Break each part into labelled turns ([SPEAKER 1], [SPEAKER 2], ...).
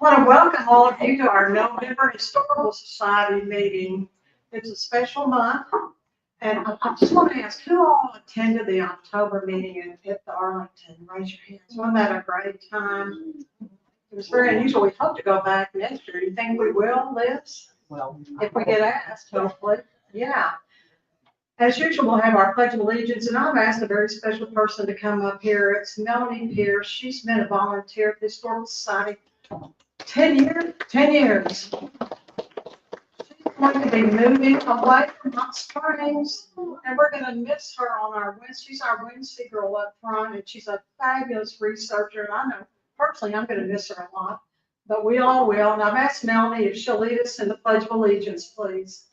[SPEAKER 1] I want to welcome all of you to our November Historical Society meeting. It's a special month, and I just want to ask who all attended the October meeting at the Arlington? Raise your hands. Wasn't that a great time? It was very unusual. We hope to go back next year. Do you think we will, Liz?
[SPEAKER 2] Well,
[SPEAKER 1] If we get asked, hopefully. Yeah. As usual, we'll have our Pledge of Allegiance, and I've asked a very special person to come up here. It's Melanie Pierce. She's been a volunteer at the Historical Society 10 years. 10 years. She's going to be moving away from Hot Springs, and we're going to miss her on our win. She's our Wednesday girl up front, and she's a fabulous researcher. And I know personally I'm going to miss her a lot, but we all will. And I've asked Melanie if she'll lead us in the Pledge of Allegiance, please.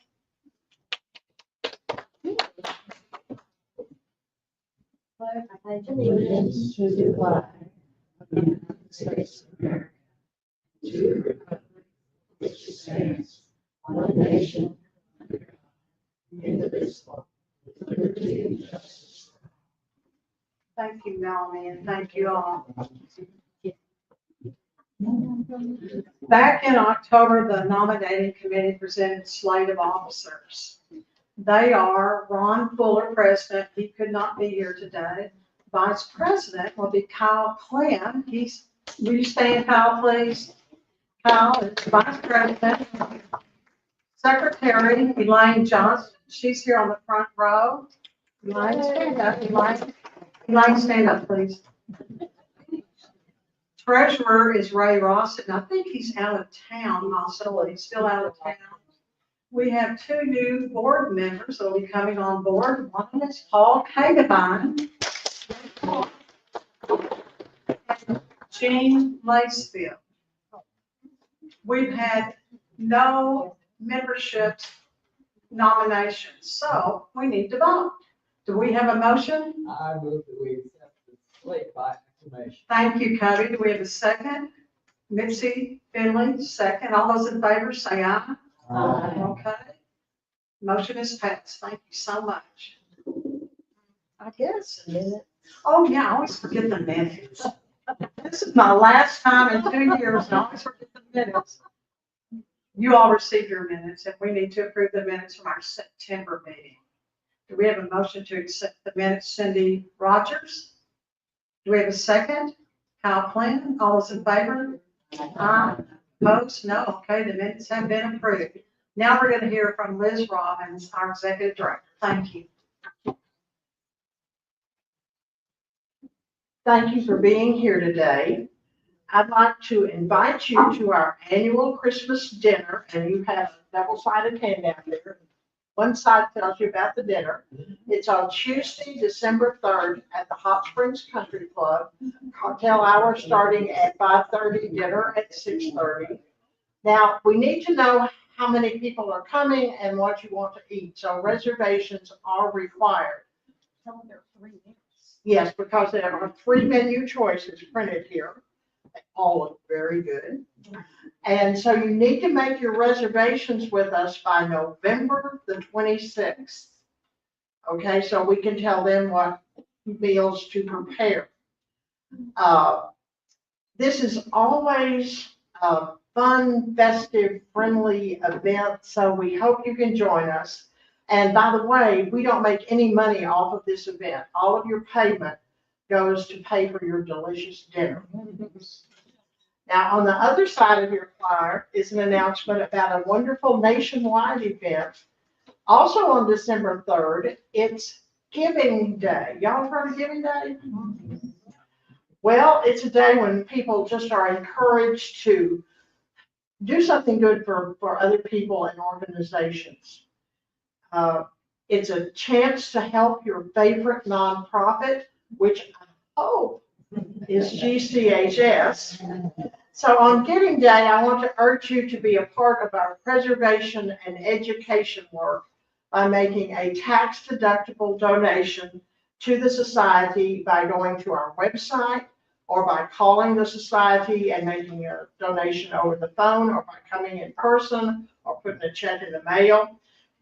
[SPEAKER 3] I pledge allegiance to the flag of the United States of America, to the republic which stands one nation, under God, indivisible, with liberty and justice.
[SPEAKER 1] Thank you, Melanie, and thank you all. Back in October, the nominating committee presented a slate of officers. They are Ron Fuller, president. He could not be here today. Vice president will be Kyle Clem. Will you stand, Kyle, please? Kyle is vice president. Secretary, Elaine Johnson. She's here on the front row. Elaine, stand up. Elaine, stand up, please. Treasurer is Ray Ross, and I think he's out of town also. He's still out of town. We have two new board members that will be coming on board. One is Paul Kagebine and Jean Lacefield. We've had no membership nominations, so we need to vote. Do we have a motion?
[SPEAKER 2] I move that we accept the slate by acclamation.
[SPEAKER 1] Thank you, Cody. Do we have a second? Mitzi Finley, second. All those in favor say aye. Okay. Motion is passed. Thank you so much. I guess. Oh, yeah, I always forget the minutes. This is my last time in 2 years, and I always forget the minutes. You all received your minutes, and we need to approve the minutes from our September meeting. Do we have a motion to accept the minutes? Cindy Rogers? Do we have a second? Kyle Clinton? All those in favor? Aye. Opposed? No. Okay, the minutes have been approved. Now we're going to hear from Liz Robbins, our executive director. Thank you.
[SPEAKER 4] Thank you for being here today. I'd like to invite you to our annual Christmas dinner, and you have a double-sided handout there. One side tells you about the dinner. It's on Tuesday, December 3rd at the Hot Springs Country Club. Cocktail hour starting at 5:30, dinner at 6:30. Now, we need to know how many people are coming and what you want to eat, so reservations are required.
[SPEAKER 1] Tell them there are 3 minutes.
[SPEAKER 4] Yes, because there are 3 menu choices printed here. They all look very good. And so you need to make your reservations with us by November the 26th. Okay, so we can tell them what meals to prepare. This is always a fun, festive, friendly event, so we hope you can join us. And by the way, we don't make any money off of this event. All of your payment goes to pay for your delicious dinner. Now, on the other side of your flyer is an announcement about a wonderful nationwide event. Also on December 3rd, it's Giving Day. Y'all have heard of Giving Day? Well, it's a day when people just are encouraged to do something good for other people and organizations. It's a chance to help your favorite nonprofit, which I hope is GCHS. So on Giving Day, I want to urge you to be a part of our preservation and education work by making a tax-deductible donation to the society by going to our website or by calling the society and making a donation over the phone or by coming in person or putting a check in the mail.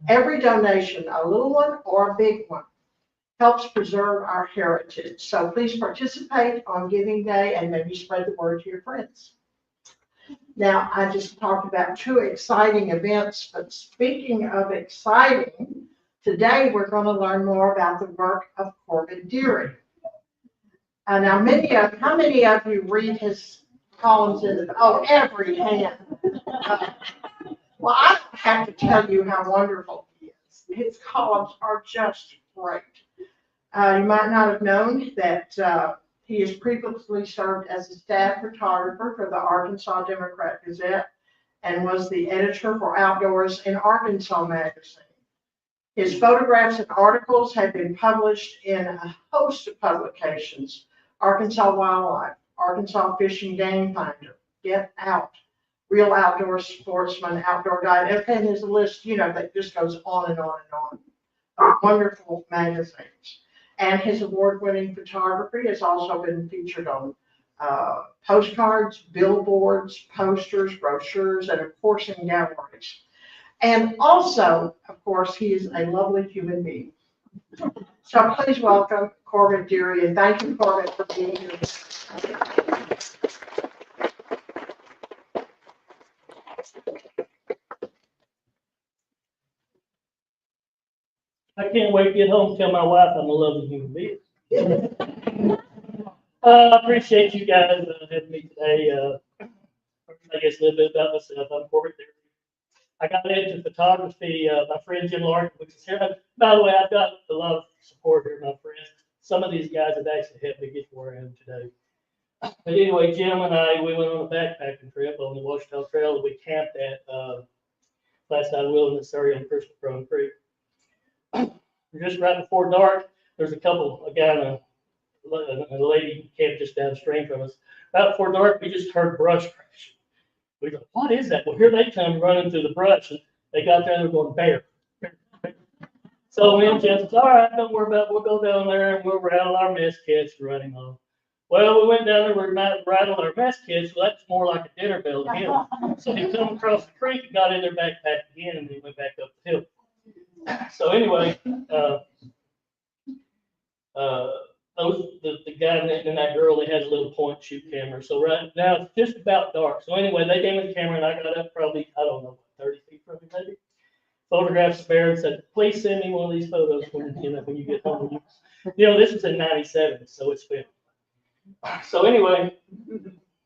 [SPEAKER 4] Every donation, a little one or a big one, helps preserve our heritage. So please participate on Giving Day and maybe spread the word to your friends. Now, I just talked about two exciting events, but speaking of exciting, today we're going to learn more about the work of Corbet Deary. Now, how many of you read his columns every hand. Well, I don't have to tell you how wonderful he is. His columns are just great. You might not have known that he has previously served as a staff photographer for the Arkansas Democrat-Gazette and was the editor for Outdoors in Arkansas magazine. His photographs and articles have been published in a host of publications: Arkansas Wildlife, Arkansas Fish and Game Finder, Get Out, Real Outdoor Sportsman, Outdoor Guide. And his list, that just goes on and on and on of wonderful magazines. And his award-winning photography has also been featured on postcards, billboards, posters, brochures, and of course in galleries. And also, of course, he is a lovely human being. So please welcome Corbet Deary, and thank you, Corbet, for being here.
[SPEAKER 5] I can't wait to get home and tell my wife I'm a lovely human being. I appreciate you guys having me today. I guess a little bit about myself. I'm Corbet Deary. I got into photography. My friend Jim Larkin, which is here. By the way, I've got a lot of support here, my friends. Some of these guys have actually helped me get to where I am today. But anyway, Jim and I, we went on a backpacking trip on the Washita Trail that we camped at Flagstaff Wilderness area on Crystal Crone Creek. Just right before dark, there's a guy and a lady camped just downstream from us. Right before dark, we just heard brush crashing. We go, what is that? Well, here they come running through the brush, and they got there and they're going, bear. So me and Jim said, all right, don't worry about it. We'll go down there and we'll rattle our mess kits and run him off. Well, we went down there, we rattled our mess kits, so that's more like a dinner bell to him. So he come across the creek and got in their backpack again, and he went back up the hill. So anyway, the guy and that girl, they had a little point and shoot camera. So right now it's just about dark. So anyway, they gave me the camera and I got up probably, I don't know, 30 feet from me maybe. Photographed the bear and said, please send me one of these photos when you get home. This was in '97, so it's been. So anyway,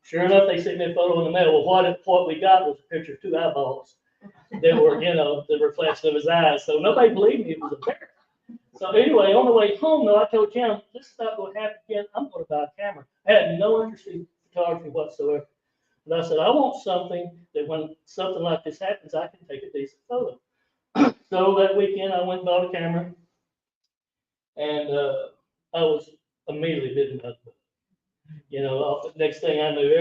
[SPEAKER 5] sure enough, they sent me a photo in the mail. Well, what we got was a picture of two eyeballs that were, the reflection of his eyes. So nobody believed me it was a bear. So anyway, on the way home, though, I told Jim, this is not going to happen again. I'm going to buy a camera. I had no interest in photography whatsoever. But I said, I want something that when something like this happens, I can take a decent photo. So that weekend, I went and bought a camera. And I was immediately bitten by the bug. The next thing I knew,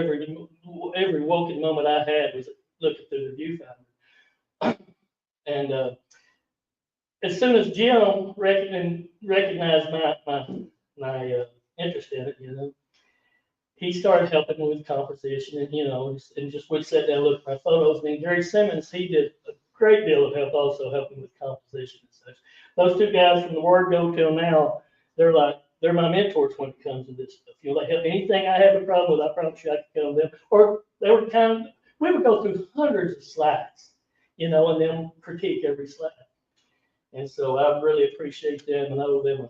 [SPEAKER 5] every waking moment I had was looking through the viewfinder. And as soon as Jim recognized my interest in it, he started helping me with composition, and just would sit down and look at my photos. And then Gary Simmons, he did a great deal of help, also helping with composition and such. Those two guys from the word go till now, they're my mentors when it comes to this stuff. They help anything I have a problem with, I promise you I can tell them. Or they were we would go through hundreds of slides, and then critique every slide. And so I really appreciate them and owe them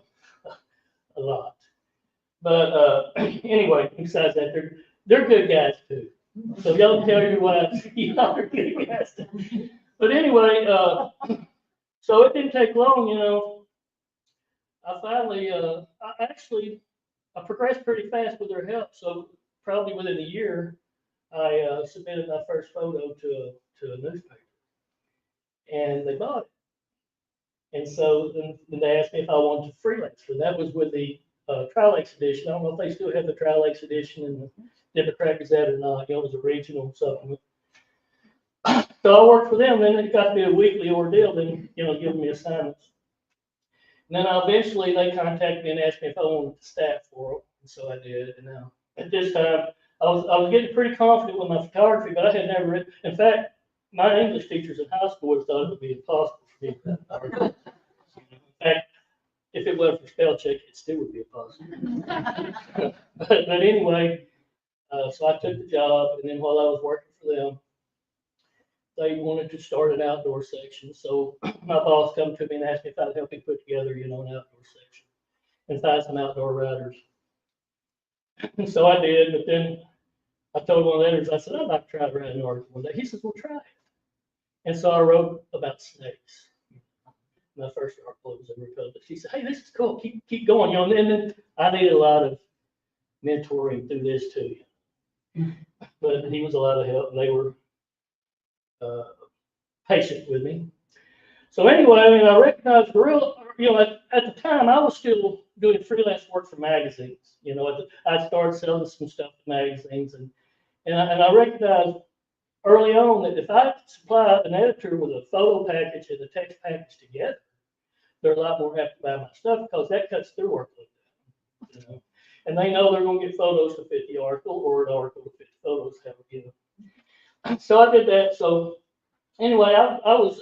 [SPEAKER 5] a lot. But anyway, besides that, they're good guys too. So y'all tell your wives, y'all are good guys too. But anyway, so it didn't take long, I finally, I progressed pretty fast with their help. So probably within a year, I submitted my first photo to a newspaper, and they bought it. And so then they asked me if I wanted to freelance. So that was with the trial expedition. I don't know if they still have the trial expedition in the Democrat-Gazette or not. It was a regional supplement. So I worked for them. Then it got to be a weekly ordeal. Then giving me assignments. And then eventually they contacted me and asked me if I wanted to staff for them. And so I did. And at this time, I was getting pretty confident with my photography, but I had never written. In fact, my English teachers in high school would have thought it would be impossible for me to write. In fact, if it wasn't for spell check, it still would be impossible. but anyway, So I took the job, and then while I was working for them, they wanted to start an outdoor section. So my boss come to me and asked me if I'd help him put together, an outdoor section and find some outdoor riders. And so I did, but then I told one of the editors, I said, I'd like to try to write an article one day. He says, well, try it. And so I wrote about snakes. My first article was ever published. He said, hey, this is cool. Keep going. And then I needed a lot of mentoring through this too. But he was a lot of help, and they were patient with me. So anyway, I recognized at the time I was still doing freelance work for magazines. I started selling some stuff to magazines, and I recognized early on that if I supply an editor with a photo package and a text package together, they're a lot more happy to buy my stuff because that cuts their workload down. And they know they're going to get photos to fit the article, or an article to fit photos. So I did that. So anyway, I was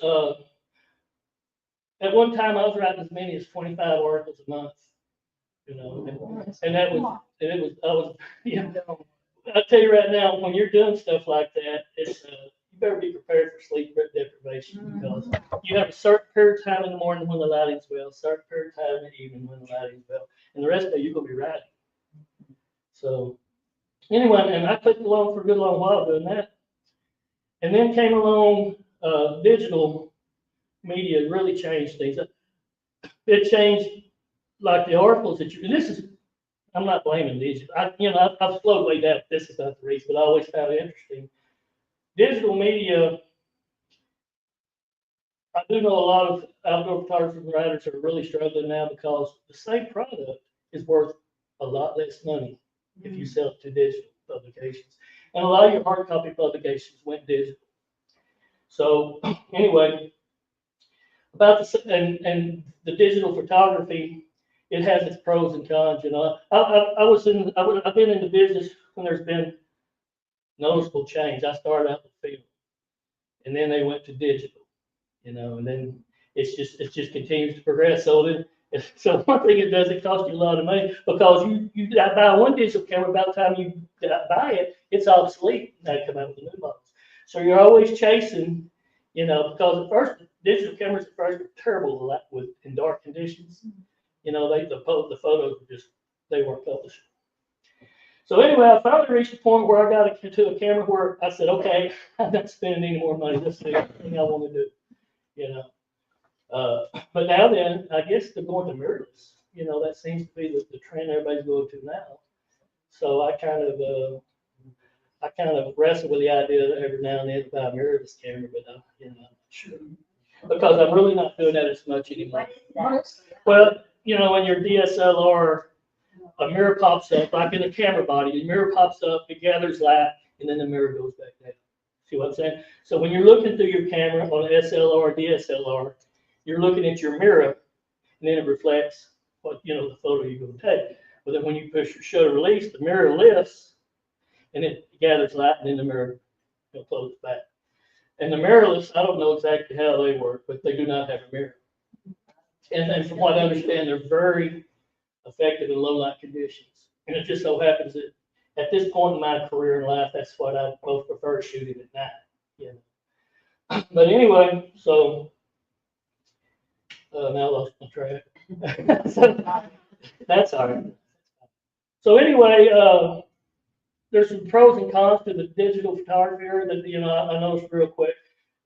[SPEAKER 5] at one time I was writing as many as 25 articles a month. And I tell you right now, when you're doing stuff like that, it's you better be prepared for sleep deprivation, because you have a certain period of time in the morning when the lighting's well, a certain period of time in the evening when the lighting's well, and the rest of it you're gonna be writing. So anyway, and I clicked along for a good long while doing that. And then came along digital media, really changed things. It changed like the articles that I'm not blaming digital. I've slowed way down. This is not the reason, but I always found it interesting. Digital media, I do know a lot of outdoor photographers and writers are really struggling now because the same product is worth a lot less money if you sell it to digital publications. And a lot of your hard copy publications went digital. So anyway, about and the digital photography, it has its pros and cons. I've been in the business when there's been noticeable change. I started out with film, and then they went to digital, and then it just continues to progress. So one thing it does, it costs you a lot of money, because you buy one digital camera, by the time you buy it, it's obsolete. They come out with the new models. So you're always chasing, because at first digital cameras were terrible in dark conditions. The photos were they weren't published. So anyway, I finally reached a point where I got to a camera where I said, okay, I'm not spending any more money. This is the thing I want to do, But now then, I guess they're going to mirrorless. That seems to be the trend everybody's going to now. So I kind of wrestle with the idea that every now and then to buy a mirrorless camera, but I'm not sure, because I'm really not doing that as much anymore. Well, when your DSLR, a mirror pops up, like in the camera body, the mirror pops up, it gathers light, and then the mirror goes back down. See what I'm saying? So when you're looking through your camera on an SLR or DSLR, you're looking at your mirror, and then it reflects what the photo you're going to take. But then when you push your shutter release, the mirror lifts, and it gathers light, and then the mirror closes back. And the mirrorless, I don't know exactly how they work, but they do not have a mirror. And from what I understand, they're very effective in low light conditions. And it just so happens that at this point in my career in life, that's what I most prefer, shooting at night. But anyway, so now I lost my track. So, that's all right. So anyway, there's some pros and cons to the digital photography area that I noticed real quick.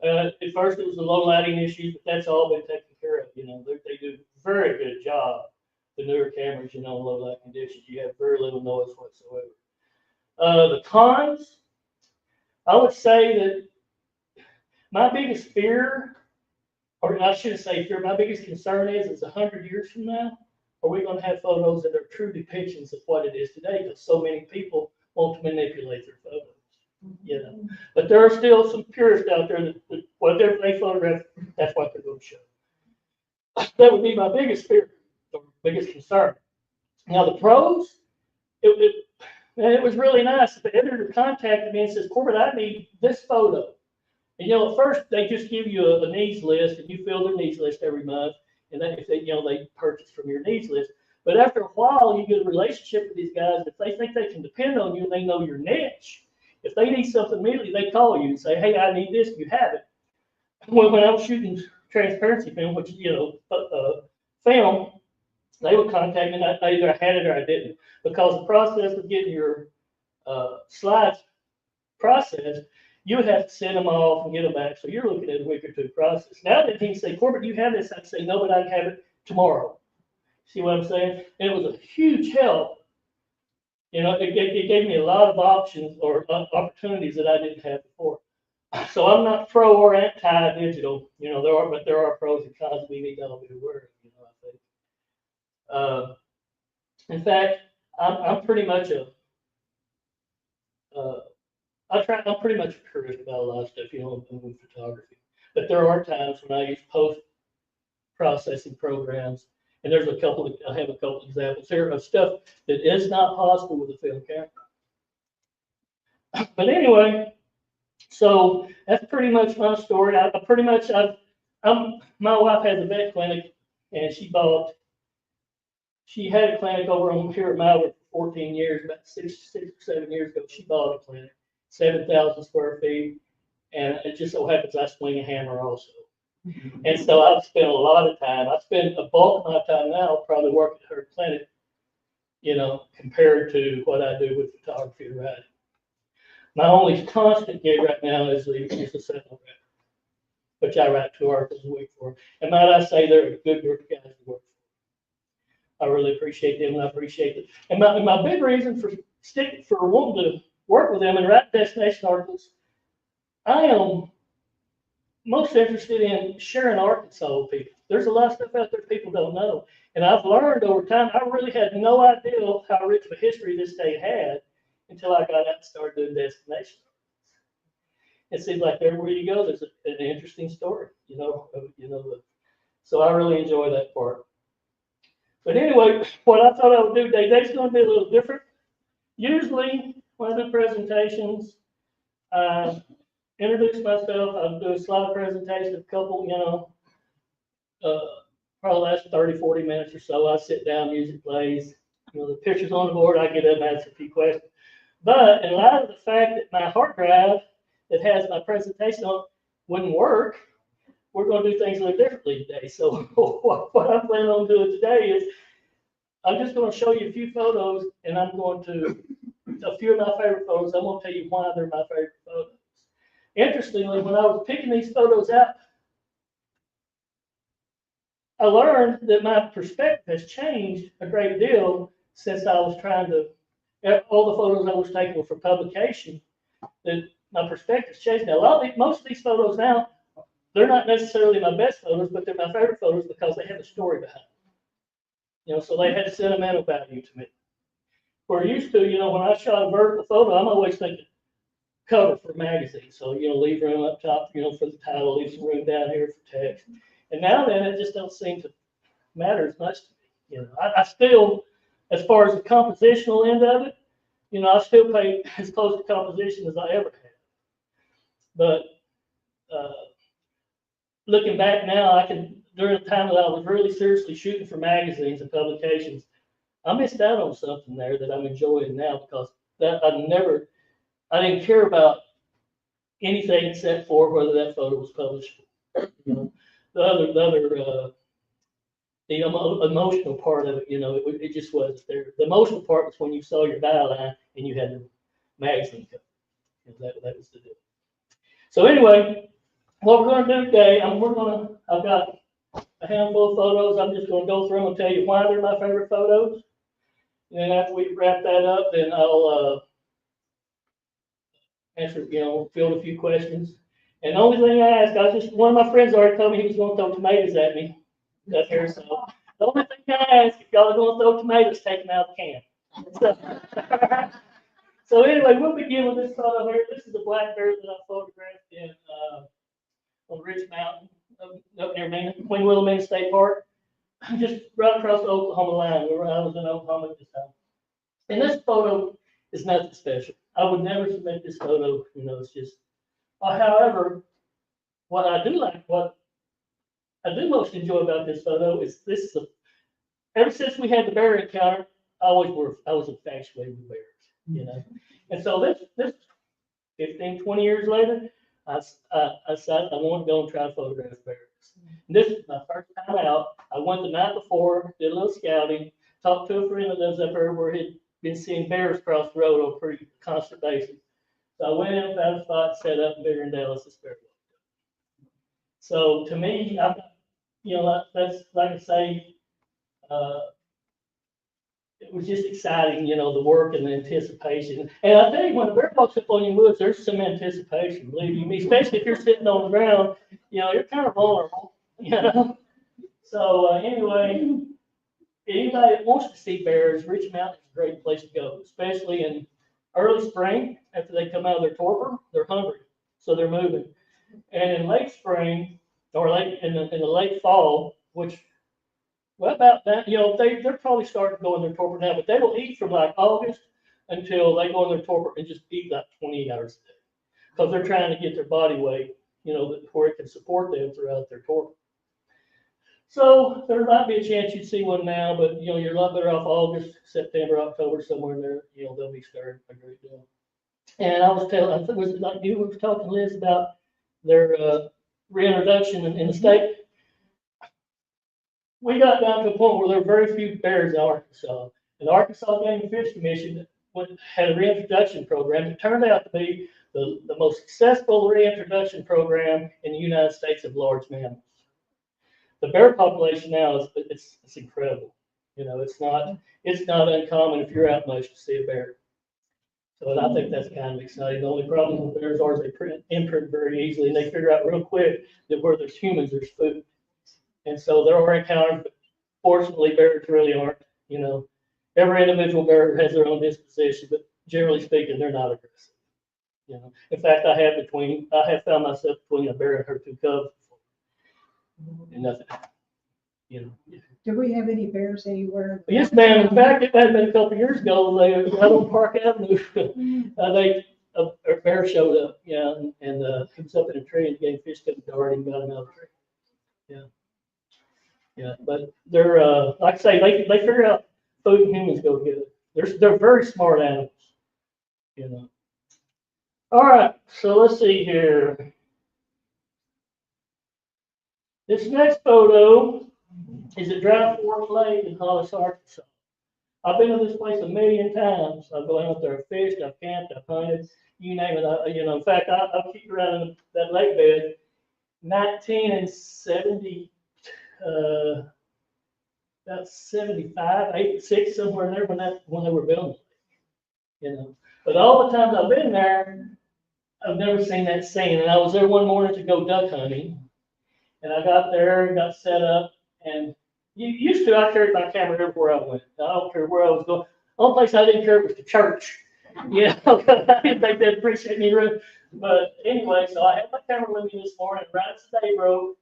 [SPEAKER 5] At first, it was the low lighting issues, but that's all been taken care of. They do a very good job. The newer cameras, in low light conditions, you have very little noise whatsoever. The cons, I would say that my biggest fear, or I shouldn't say fear, my biggest concern is 100 years from now, are we going to have photos that are true depictions of what it is today? Because so many people want to manipulate their photos, But there are still some purists out there that whatever they photograph, that's what they're going to show. That would be my biggest fear, or biggest concern. Now the pros, it was really nice. The editor contacted me and says, Corbett, I need this photo. And at first they just give you a needs list, and you fill their needs list every month, and then if they purchase from your needs list. But after a while, you get a relationship with these guys. If they think they can depend on you and they know your niche, if they need something immediately, they call you and say, hey, I need this, you have it. Well, when I was shooting transparency film, which, film, they would contact me and either I had it or I didn't. Because the process of getting your slides processed, you would have to send them off and get them back. So you're looking at a week or two process. Now that he can say, Corbett, you have this, I'd say, no, but I can have it tomorrow. See what I'm saying? And it was a huge help. It gave me a lot of options or opportunities that I didn't have before. So I'm not pro or anti-digital. There are pros and cons we need to all be aware of. I think. In fact, I'm pretty much I'm pretty much a purist about a lot of stuff, in photography. But there are times when I use post-processing programs, and I have a couple examples here of stuff that is not possible with a film camera. But anyway, so that's pretty much my story. My wife has a vet clinic, and she had a clinic over on here at Malvern for 14 years, about six or 7 years ago. She bought a clinic, 7,000 square feet, and it just so happens I swing a hammer also. And so I've spent a lot of time. I spend a bulk of my time now probably working at her clinic, compared to what I do with photography and writing. My only constant gig right now is the Sentinel-Record, which I write 2 articles a week for. And might I say, they're a good group of guys to work for. I really appreciate them, and I appreciate it. And my big reason for wanting to work with them and write destination articles, I am most interested in sharing Arkansas with people. There's a lot of stuff out there people don't know. And I've learned over time, I really had no idea how rich of a history this state had until I got out and started doing destination articles. It seems like everywhere you go, there's an interesting story, so I really enjoy that part. But anyway, what I thought I would do today's going to be a little different. Usually, when I do presentations, I introduce myself. I'll do a slide presentation, a couple, probably last 30, 40 minutes or so. I sit down, music plays, the pictures on the board. I get up and answer a few questions. But in light of the fact that my hard drive that has my presentation on wouldn't work, we're going to do things a little differently today. So what I'm planning on doing today is I'm just going to show you a few photos, and a few of my favorite photos. I'm going to tell you why they're my favorite photos. Interestingly, when I was picking these photos out, I learned that my perspective has changed a great deal since I was all the photos I was taking were for publication, that my perspective's changed. Now, most of these photos now, they're not necessarily my best photos, but they're my favorite photos because they have a story behind them. So they had sentimental value to me. We're used to, when I shot a vertical photo, I'm always thinking cover for magazine. So, leave room up top, for the title, leave some room down here for text. And now then, it just don't seem to matter as much to me. I still, as far as the compositional end of it, I still pay as close to composition as I ever have. But looking back now, during the time that I was really seriously shooting for magazines and publications, I missed out on something there that I'm enjoying now, because I didn't care about anything except for whether that photo was published. The emotional part of it, it just wasn't there. The emotional part was when you saw your byline and you had the magazine cover. That was the deal. So anyway, what we're going to do today, I've got a handful of photos. I'm just going to go through them and tell you why they're my favorite photos. And then after we wrap that up, then I'll answer, field a few questions. And the only thing I ask, one of my friends already told me he was going to throw tomatoes at me up here. So the only thing I ask, if y'all are going to throw tomatoes, take them out of the can. So anyway, we'll begin with this photo here. This is a black bear that I photographed on Ridge Mountain up near Queen Wilhelmina State Park, just right across the Oklahoma line. I was in Oklahoma at this time. And this photo is nothing special. I would never submit this photo. It's just. However, what I do most enjoy about this photo is this is ever since we had the bear encounter, I was infatuated with bears, you know. And so this 15, 20 years later, I decided I wanted to go and try to photograph bears. And this is my first time out. I went the night before, did a little scouting, talked to a friend that lives up there where he'd been seeing bears cross the road on a pretty constant basis. So I went in, found a spot, set up, bigger in Dallas, this bear. So to me, that's like I say, it was just exciting, the work and the anticipation. And I tell you, when the bear walks up on your woods, there's some anticipation, believe you me, especially if you're sitting on the ground, you're kind of vulnerable, So anyway, anybody that wants to see bears, Rich Mountain is a great place to go, especially in early spring after they come out of their torpor. They're hungry, so they're moving. And in late spring or in the late fall, which about that, they're probably starting to go in their torpor now, but they will eat from like August until they go in their torpor and just eat like 28 hours a day because they're trying to get their body weight, where it can support them throughout their torpor. So there might be a chance you'd see one now, but you're a lot better off August, September, October, somewhere in there. They'll be stirring a great deal. And I think it was like you were talking, Liz, about their reintroduction in the state. We got down to a point where there were very few bears in Arkansas. And the Arkansas Game and Fish Commission had a reintroduction program. It turned out to be the most successful reintroduction program in the United States of large mammals. The bear population now it's incredible. It's not uncommon if you're out much to see a bear. So I think that's kind of exciting. The only problem with bears are they imprint very easily, and they figure out real quick that where there's humans, there's food. And so there are encounters, but fortunately bears really aren't. Every individual bear has their own disposition, but generally speaking, they're not aggressive. In fact, I have found myself between a bear and her two cubs before, and nothing.
[SPEAKER 3] Do we have any bears anywhere?
[SPEAKER 5] Yes, ma'am. In fact, it had been a couple of years ago. They out on Park Avenue. A bear showed up, and he was up in a tree and the game fish kept darting and got him out of the tree. Yeah, but they're like I say, they figure out food and humans go together. They're very smart animals, All right, so let's see here. This next photo is at Dry Fork Lake in Hollis, Arkansas. I've been to this place a million times. I've gone out there and fished, I've camped, I've hunted, you name it. In fact, I've kicked around in that lake bed. 1970. About 75, 86, somewhere in there when they were building it. But all the times I've been there, I've never seen that scene. And I was there one morning to go duck hunting, and I got there and got set up. And I carried my camera everywhere I went. I don't care where I was going. The only place I didn't care was the church. I didn't think they'd appreciate me. But anyway, so I had my camera with me this morning, right as the day broke.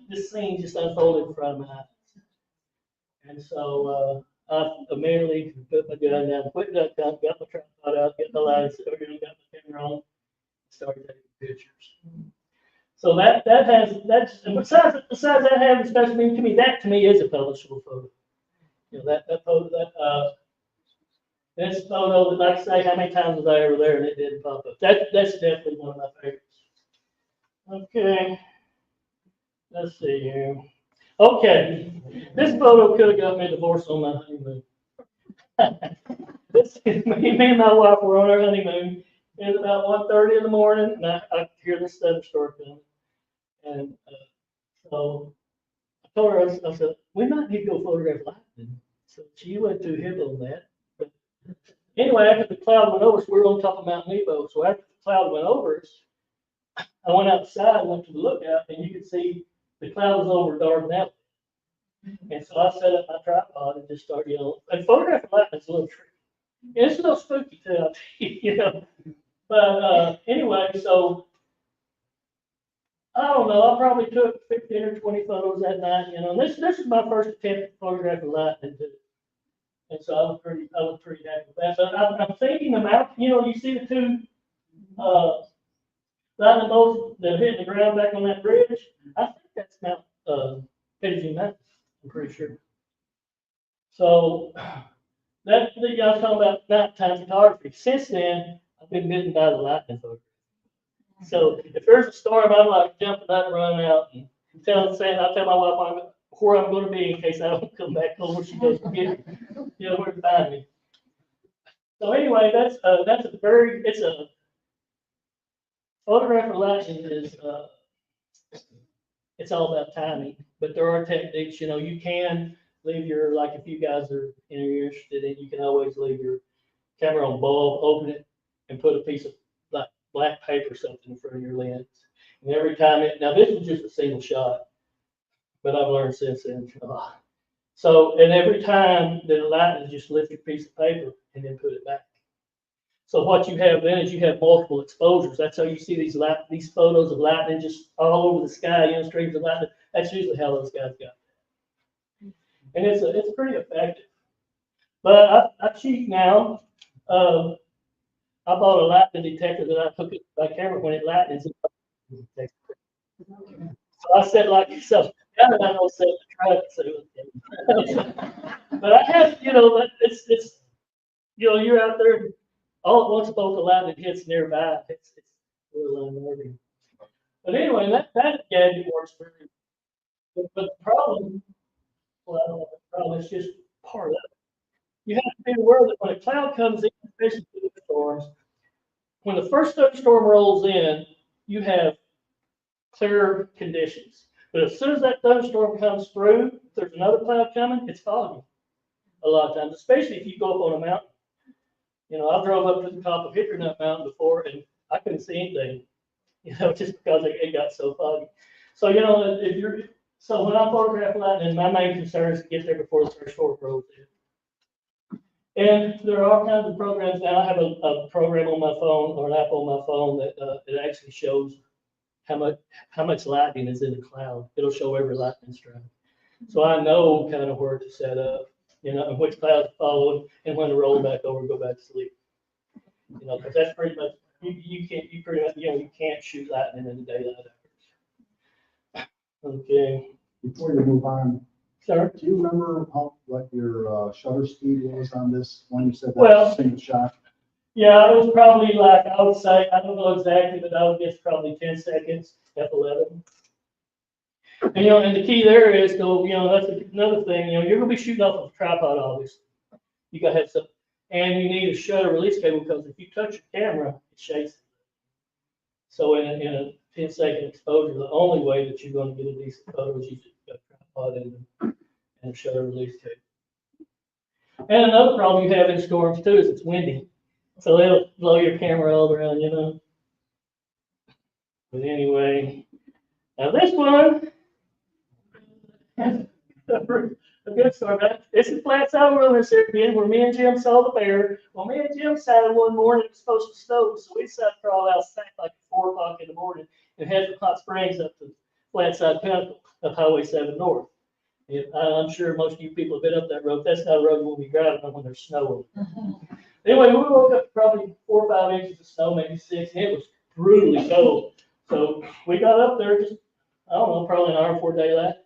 [SPEAKER 5] This scene just unfolded in front of my eyes. And so I immediately put my gun down, quit duck hunting, got my tripod out, got my lights, got my camera on, started taking pictures. So that's and besides that having special meaning to me, that to me is a publishable photo. That photo, this photo, like I say, how many times was I ever there and it didn't pop up. That's definitely one of my favorites. Okay. Let's see here. Okay, this photo could have got me a divorce on my honeymoon. Me and my wife were on our honeymoon. It was about 1:30 in the morning, and I hear this thunderstorm coming. And so I told her, I said, we might need to go photograph lightning. So she went too hip on that. But anyway, after the cloud went over, so we were on top of Mount Nebo. So after the cloud went over us, I went outside, went to the lookout, and you could see the cloud was over Darden Alley. And so I set up my tripod and just started, and photographing lightning is a little tricky. It's a little spooky too, I'll tell you, But anyway, so I don't know, I probably took 15 or 20 photos that night, and this is my first attempt at photographing lightning too. And so I was pretty happy with that. But I'm thinking about, you see the two lightning bolts that are hitting the ground back on that bridge. I think that's Mount Pigeon Mountain. I'm pretty sure. So that I was talking about nighttime photography. Since then, I've been bitten by the lightning photography. So if there's a storm, I'm like jumping up and running out and I'll tell my wife where I'm going to be in case I don't come back home where she goes to get me. You know where to find me. So anyway, it's a photograph for lightning is it's all about timing, but there are techniques. You can leave like if you guys are interested in, you can always leave your camera on bulb, open it, and put a piece of like black paper or something in front of your lens. And every time now this was just a single shot, but I've learned since then. And every time the lightning, just lift your piece of paper and then put it back. So what you have then is you have multiple exposures. That's how you see these photos of lightning just all over the sky, streams of lightning. That's usually how those guys got that. And it's pretty effective. But I cheat now. I bought a lightning detector that I hook it to my camera when it lightens. So I said so I don't set the truck. But I have, it's you're out there. All at once, both the lightning hits nearby. It's a little unnerving. But anyway, that gadget works very well. But the problem, is just part of it. You have to be aware that when a cloud comes in, especially thunderstorms, when the first thunderstorm rolls in, you have clear conditions. But as soon as that thunderstorm comes through, if there's another cloud coming, it's foggy. A lot of times, especially if you go up on a mountain. I drove up to the top of Hickory Nut Mountain before, and I couldn't see anything, just because it got so foggy. So, so when I photograph lightning, my main concern is to get there before the first storm rolls in. And there are all kinds of programs now. I have a program on my phone or an app on my phone that it actually shows how much lightning is in the cloud. It'll show every lightning strike. So I know kind of where to set up. And which clouds followed, and when to roll back over and go back to sleep. Because that's pretty much you can't shoot lightning in the daylight hours. Okay.
[SPEAKER 6] Before you move on,
[SPEAKER 5] Sir?
[SPEAKER 6] do you remember what your shutter speed was on this when you said that
[SPEAKER 5] Well,
[SPEAKER 6] single shot?
[SPEAKER 5] Yeah, it was probably I would say, I don't know exactly, but I would guess probably 10 seconds, F11. And the key there is, though, that's another thing, you're going to be shooting off of a tripod, obviously. You got to have some, and you need a shutter release cable because if you touch your camera, it shakes. So in a 10-second exposure, the only way that you're going to get a decent photo is you got a tripod and a shutter release cable. And another problem you have in storms too is it's windy. So it'll blow your camera all around, But anyway, now this one, a good story, man. This is Flat Side Wilderness here again, where me and Jim saw the bear. Well, me and Jim decided one morning it was supposed to snow, so we decided to crawl outside like 4 o'clock in the morning and head from Hot Springs up to Flat Side Pinnacle of Highway 7 North. And I'm sure most of you people have been up that road. That's not a road we'll be driving on when there's snow. Anyway, we woke up to probably 4 or 5 inches of snow, maybe 6, and it was brutally cold. So we got up there just, I don't know, probably an hour before daylight.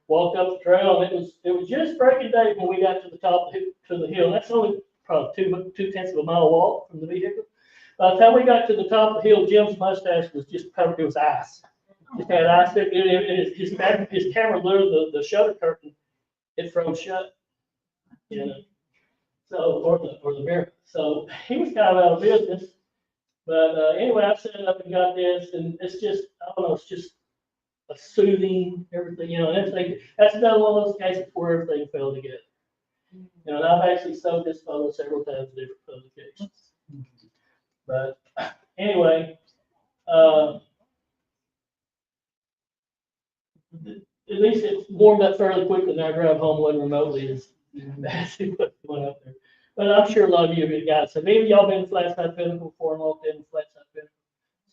[SPEAKER 5] Walked up the trail, and it was just breaking day when we got to the top to the hill. That's only probably 2/10 of a mile walk from the vehicle. By the time we got to the top of the hill, Jim's mustache was just covered. It was ice. Just had ice. His camera, literally the shutter curtain, it froze shut. So or the mirror. So he was kind of out of business. But anyway, I set up and got this, and it's just, I don't know, it's just a soothing, everything, and everything. That's another one of those cases where everything fell together. And I've actually sold this photo several times in different publications. But anyway, at least it warmed up fairly quickly, and our drive home wasn't remotely as bad as it was going up there. But I'm sure a lot of you guys have. Maybe y'all been to Flat Side Pinnacle before and walked in Flat Side Pinnacle.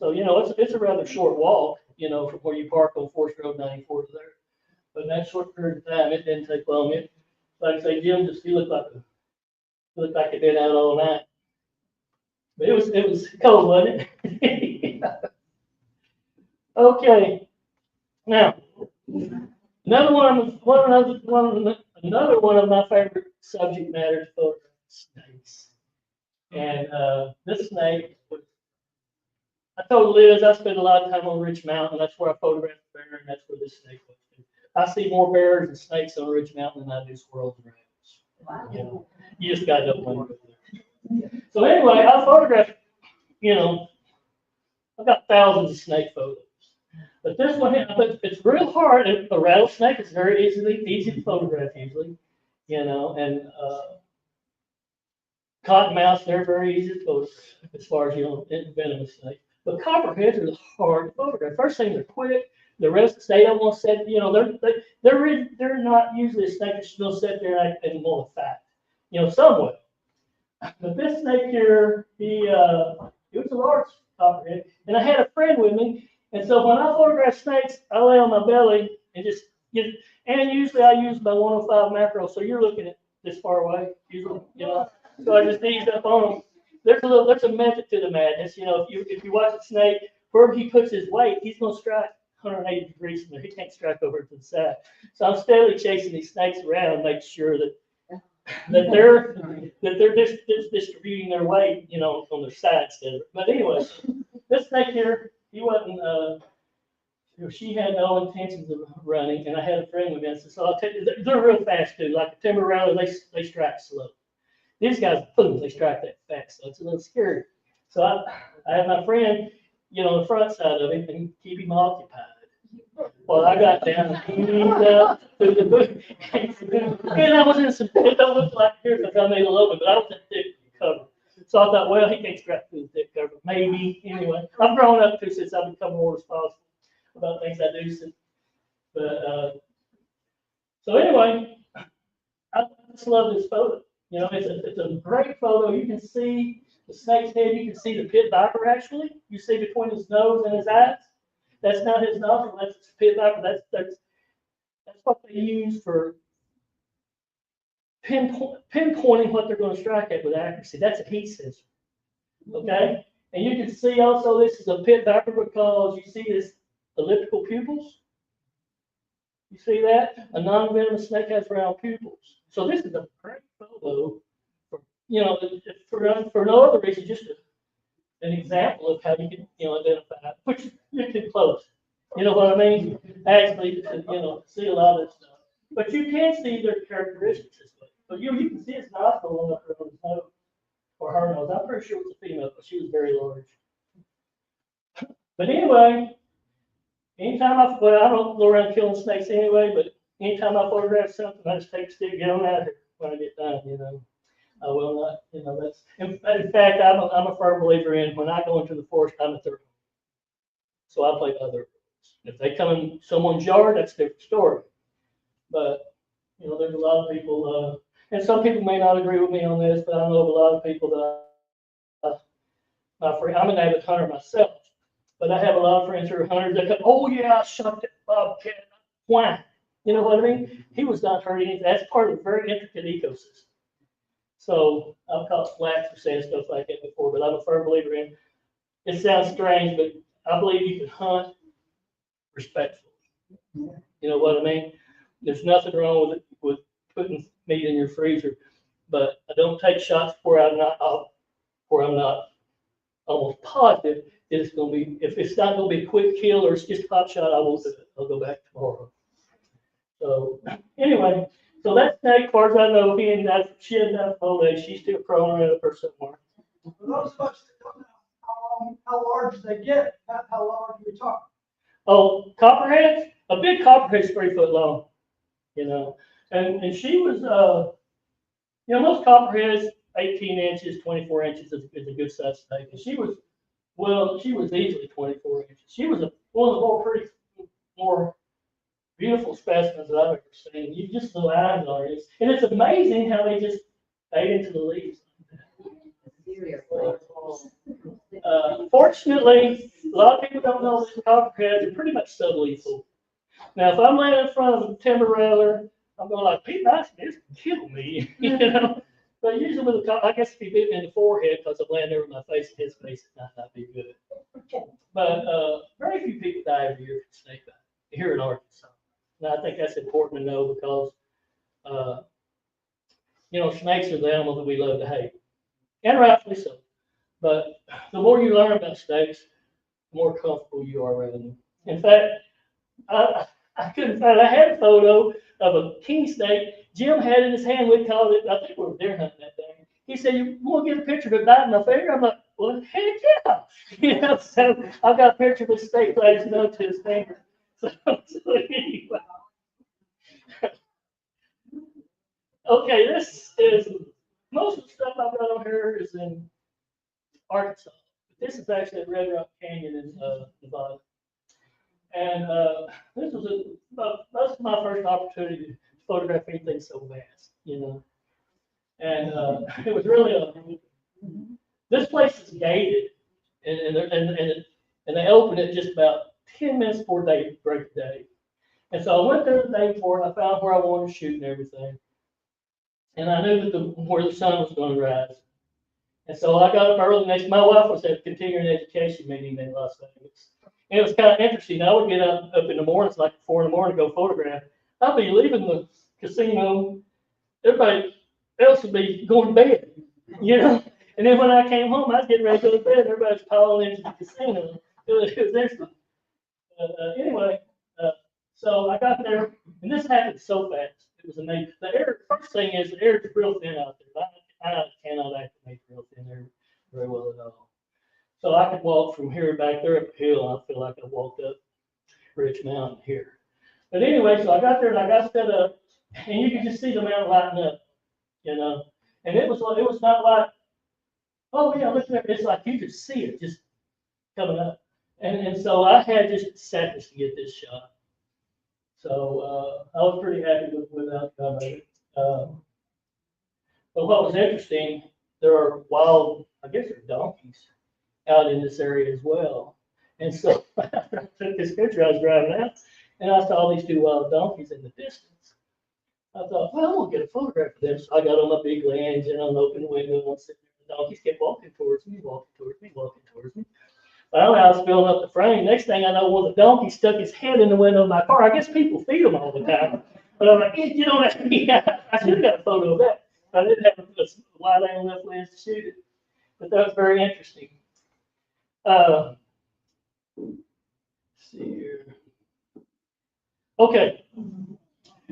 [SPEAKER 5] So, it's a rather short walk, from where you park on Forest Road 94 to there. But in that short period of time, it didn't take long. Like I say, Jim he looked like he'd been out all night. But it was cold, wasn't it? Okay. Now, Another one of my favorite subject matters, photographs snakes. And this snake was, I told Liz I spend a lot of time on Rich Mountain. That's where I photographed the bear, and that's where this snake was. I see more bears and snakes on Rich Mountain than I do squirrels and rabbits. You know, you just gotta know when to go there. So anyway, I photographed, you know, I've got thousands of snake photos. But this one, but it's real hard. A rattlesnake is very easy to photograph usually, you know, and cottonmouths, they're very easy to photograph as far as, you know, venomous snakes. But copperheads are hard to photograph. First thing, they're quick. The rest, they don't want to sit, you know, they're not usually a snake that's going to sit there and want to fight. You know, some will. But this snake here, he was a large copperhead, and I had a friend with me, and so when I photograph snakes, I lay on my belly and just get, and usually I use my 105 macro, so you're looking at this far away, usually, you know, so I just ease up on them. There's a method to the madness, you know, if you watch a snake, wherever he puts his weight, he's going to strike 180 degrees from there. He can't strike over to the side. So I'm steadily chasing these snakes around, make sure that they're just distributing their weight, you know, on their side instead of. But anyway, this snake here, he wasn't. She had no intentions of running, and I had a friend with me. So I'll tell you, they're real fast too. Like a timber rattler, they strike slow. These guys, boom, they strike that fast. So it's a little scary. So I had my friend, you know, the front side of him and keep him occupied. Well, I got down and eased up through the bush. And I was in some, it don't look like here because I made a little bit, but I was in thick cover. So I thought, well, he can't strike through the thick cover. Maybe, anyway. I've grown up too since I've become more responsible about things I do. But, so anyway, I just love this photo. You know, it's a great photo. You can see the snake's head. You can see the pit viper actually. You see between his nose and his eyes. That's not his nostril. That's his pit viper. That's what they use for pinpointing what they're going to strike at with accuracy. That's a heat sensor. Okay, and you can see also this is a pit viper because you see his elliptical pupils. You see that? A non-venomous snake has round pupils. So this is a great photo for, you know, for no other reason, just an example of how you can, you know, identify, which you're too close. You know what I mean? Actually, you know, see a lot of this stuff. But you can see their characteristics this way. But you can see his nostril on his nose, or her nose. I'm pretty sure it was a female, but she was very large. But anyway, anytime I don't go around killing snakes anyway, but anytime I photograph something, I just take a stick, get on out of here when I get done, you know. I will not, you know, that's, in fact, I'm a firm believer in when I go into the forest, I'm at their home. So I play by their rules. If they come in someone's yard, that's a different story. But, you know, there's a lot of people, and some people may not agree with me on this, but I know of a lot of people that my friend, I'm an avid hunter myself, but I have a lot of friends who are hunters that come, oh yeah, I shot that bobcat. Why? You know what I mean? He was not hurting anything. That's part of a very intricate ecosystem. So I've caught flack for saying stuff like that before, but I'm a firm believer in. It sounds strange, but I believe you can hunt respectfully. You know what I mean? There's nothing wrong with putting meat in your freezer, but I don't take shots where I'm not almost positive that it's going to be. If it's not going to be a quick kill or it's just a hot shot, I won't do it. I'll go back tomorrow. So anyway. So that snake, as far as I know, she hadn't done full day. She's still crawling around up there somewhere.
[SPEAKER 7] For those of us that don't know how large they get, not how large we talk.
[SPEAKER 5] Oh, copperheads? A big copperhead is 3 foot long, you know. And she was, you know, most copperheads, 18 inches, 24 inches is a good size snake. And she was easily 24 inches. She was one of the more beautiful specimens that I've ever seen. You just the eyes on it. And it's amazing how they just fade into the leaves. Fortunately, a lot of people don't know that copperheads are pretty much sublethal. Now, if I'm laying in front of a timber rattler, I'm going like, Pete Dyson is kill me, you know. But usually with I guess if he bit me in the forehead because I'm laying there with my face in his face, it might not be good. But very few people die every year from snake bite here in Arkansas. And I think that's important to know because, snakes are the animal that we love to hate, and rightfully so. But the more you learn about snakes, the more comfortable you are around them. In fact, I couldn't find. I had a photo of a king snake. Jim had in his hand. We called it. I think we were deer hunting that day. He said, "You want to get a picture of it biting my finger?" I'm like, "Well, heck yeah!" So I've got a picture of a snake latching onto his finger. So anyway. Okay, this is most of the stuff I've got on here is in Arkansas. This is actually at Red Rock Canyon in Nevada. And this was that's my first opportunity to photograph anything so vast, And it was really this place is gated, and they opened it just about 10 minutes before they break the day. And so I went there the day before, and I found where I wanted to shoot and everything. And I knew that where the sun was going to rise. And so I got up early next. My wife was at a continuing education meeting in Las Vegas. And it was kind of interesting. I would get up in the mornings, like 4 in the morning, to go photograph. I'd be leaving the casino. Everybody else would be going to bed, And then when I came home, I was getting ready to go to bed. Everybody's piling into the casino. It was interesting. Anyway, so I got there, and this happened so fast. It was amazing. The air. First thing is the air is real thin out there. I cannot acclimate real thin air very well at all. So I could walk from here back there up the hill, and I feel like I walked up Rich Mountain here. But anyway, so I got there and I got set up, and you could just see the mountain lighting up, And it was not like, oh yeah, look there. It's like you could see it just coming up. And so I had just seconds to get this shot. So I was pretty happy with the outcome of it. But what was interesting, there are wild, I guess they're donkeys out in this area as well. And so after I took this picture, I was driving out, and I saw these 2 wild donkeys in the distance. I thought, well, I'm going to get a photograph of them. So I got on my big lens and on an open window, and I'm sitting there. The donkeys kept walking towards me. Finally, I was filling up the frame. Next thing I know, one of the donkeys stuck his head in the window of my car. I guess people feed them all the time. But I'm like, get on that. I should have got a photo of that. I didn't have a wide angle enough lens to shoot it. But that was very interesting. Let's see here. Okay.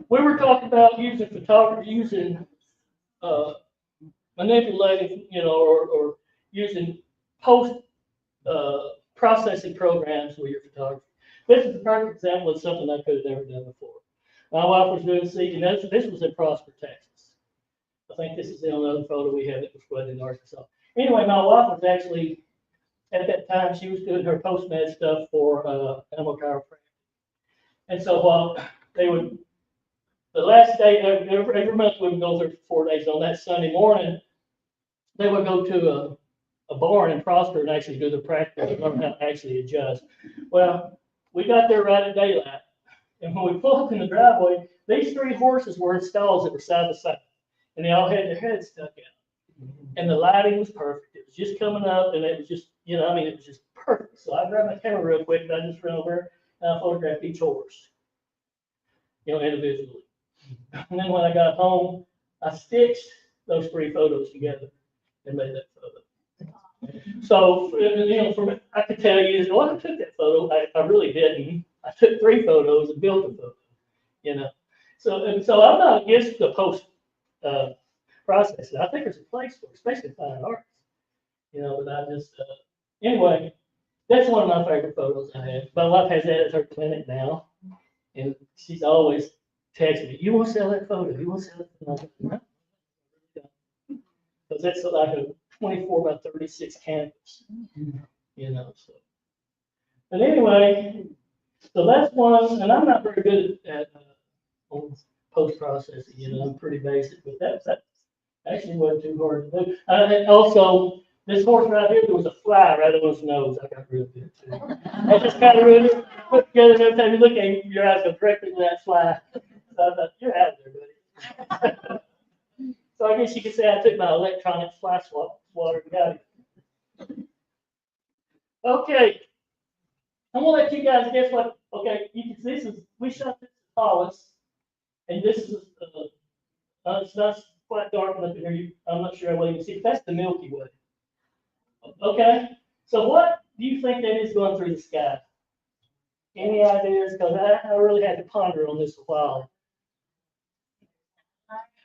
[SPEAKER 5] We were talking about using photography, using manipulating, or using post processing programs with your photography. This is a perfect example of something I could have never done before. My wife was doing siege, and this was in Prosper, Texas. I think this is the only other photo we have that was flooded in Arkansas. Anyway, my wife was actually, at that time, she was doing her post-med stuff for animal chiropractic. And so while they would, the last day, every month we would go there for 4 days. On that Sunday morning, they would go to a barn in Prosper and actually do the practice and learn how to actually adjust. Well, we got there right at daylight. And when we pulled up in the driveway, these 3 horses were in stalls that were side by side. And they all had their heads stuck out. And the lighting was perfect. It was just coming up, and it was just, it was just perfect. So I grabbed my camera real quick, and I just ran over and I photographed each horse, individually. And then when I got home, I stitched those 3 photos together and made that photo. So, I could tell you, I took that photo. I really didn't. I took 3 photos and built a photo, So I'm not against the post processing. I think there's a place for it, especially in fine arts, but I just, anyway, that's one of my favorite photos I have. My wife has that at her clinic now, and she's always texting me, you want to sell that photo? You want to sell it? No. Because that's like a 24 by 36 canvas, so. But anyway, so that's one, and I'm not very good at post-processing, I'm pretty basic, but that actually wasn't too hard to do. And also, this horse right here, there was a fly right on his nose. I got rid of it too. I just kind of really put together every time you look at him, your eyes go directly to that fly. So I thought, you're out of there, buddy. So I guess you could say I took my electronic fly swatter and got it. Okay. I'm gonna let you guys guess what. Okay, you can see this is we shot this in Hollis, And this is, it's not quite dark enough in here. I'm not sure how well you can see. That's the Milky Way. Okay, so what do you think that is going through the sky? Any ideas? Because I really had to ponder on this a while.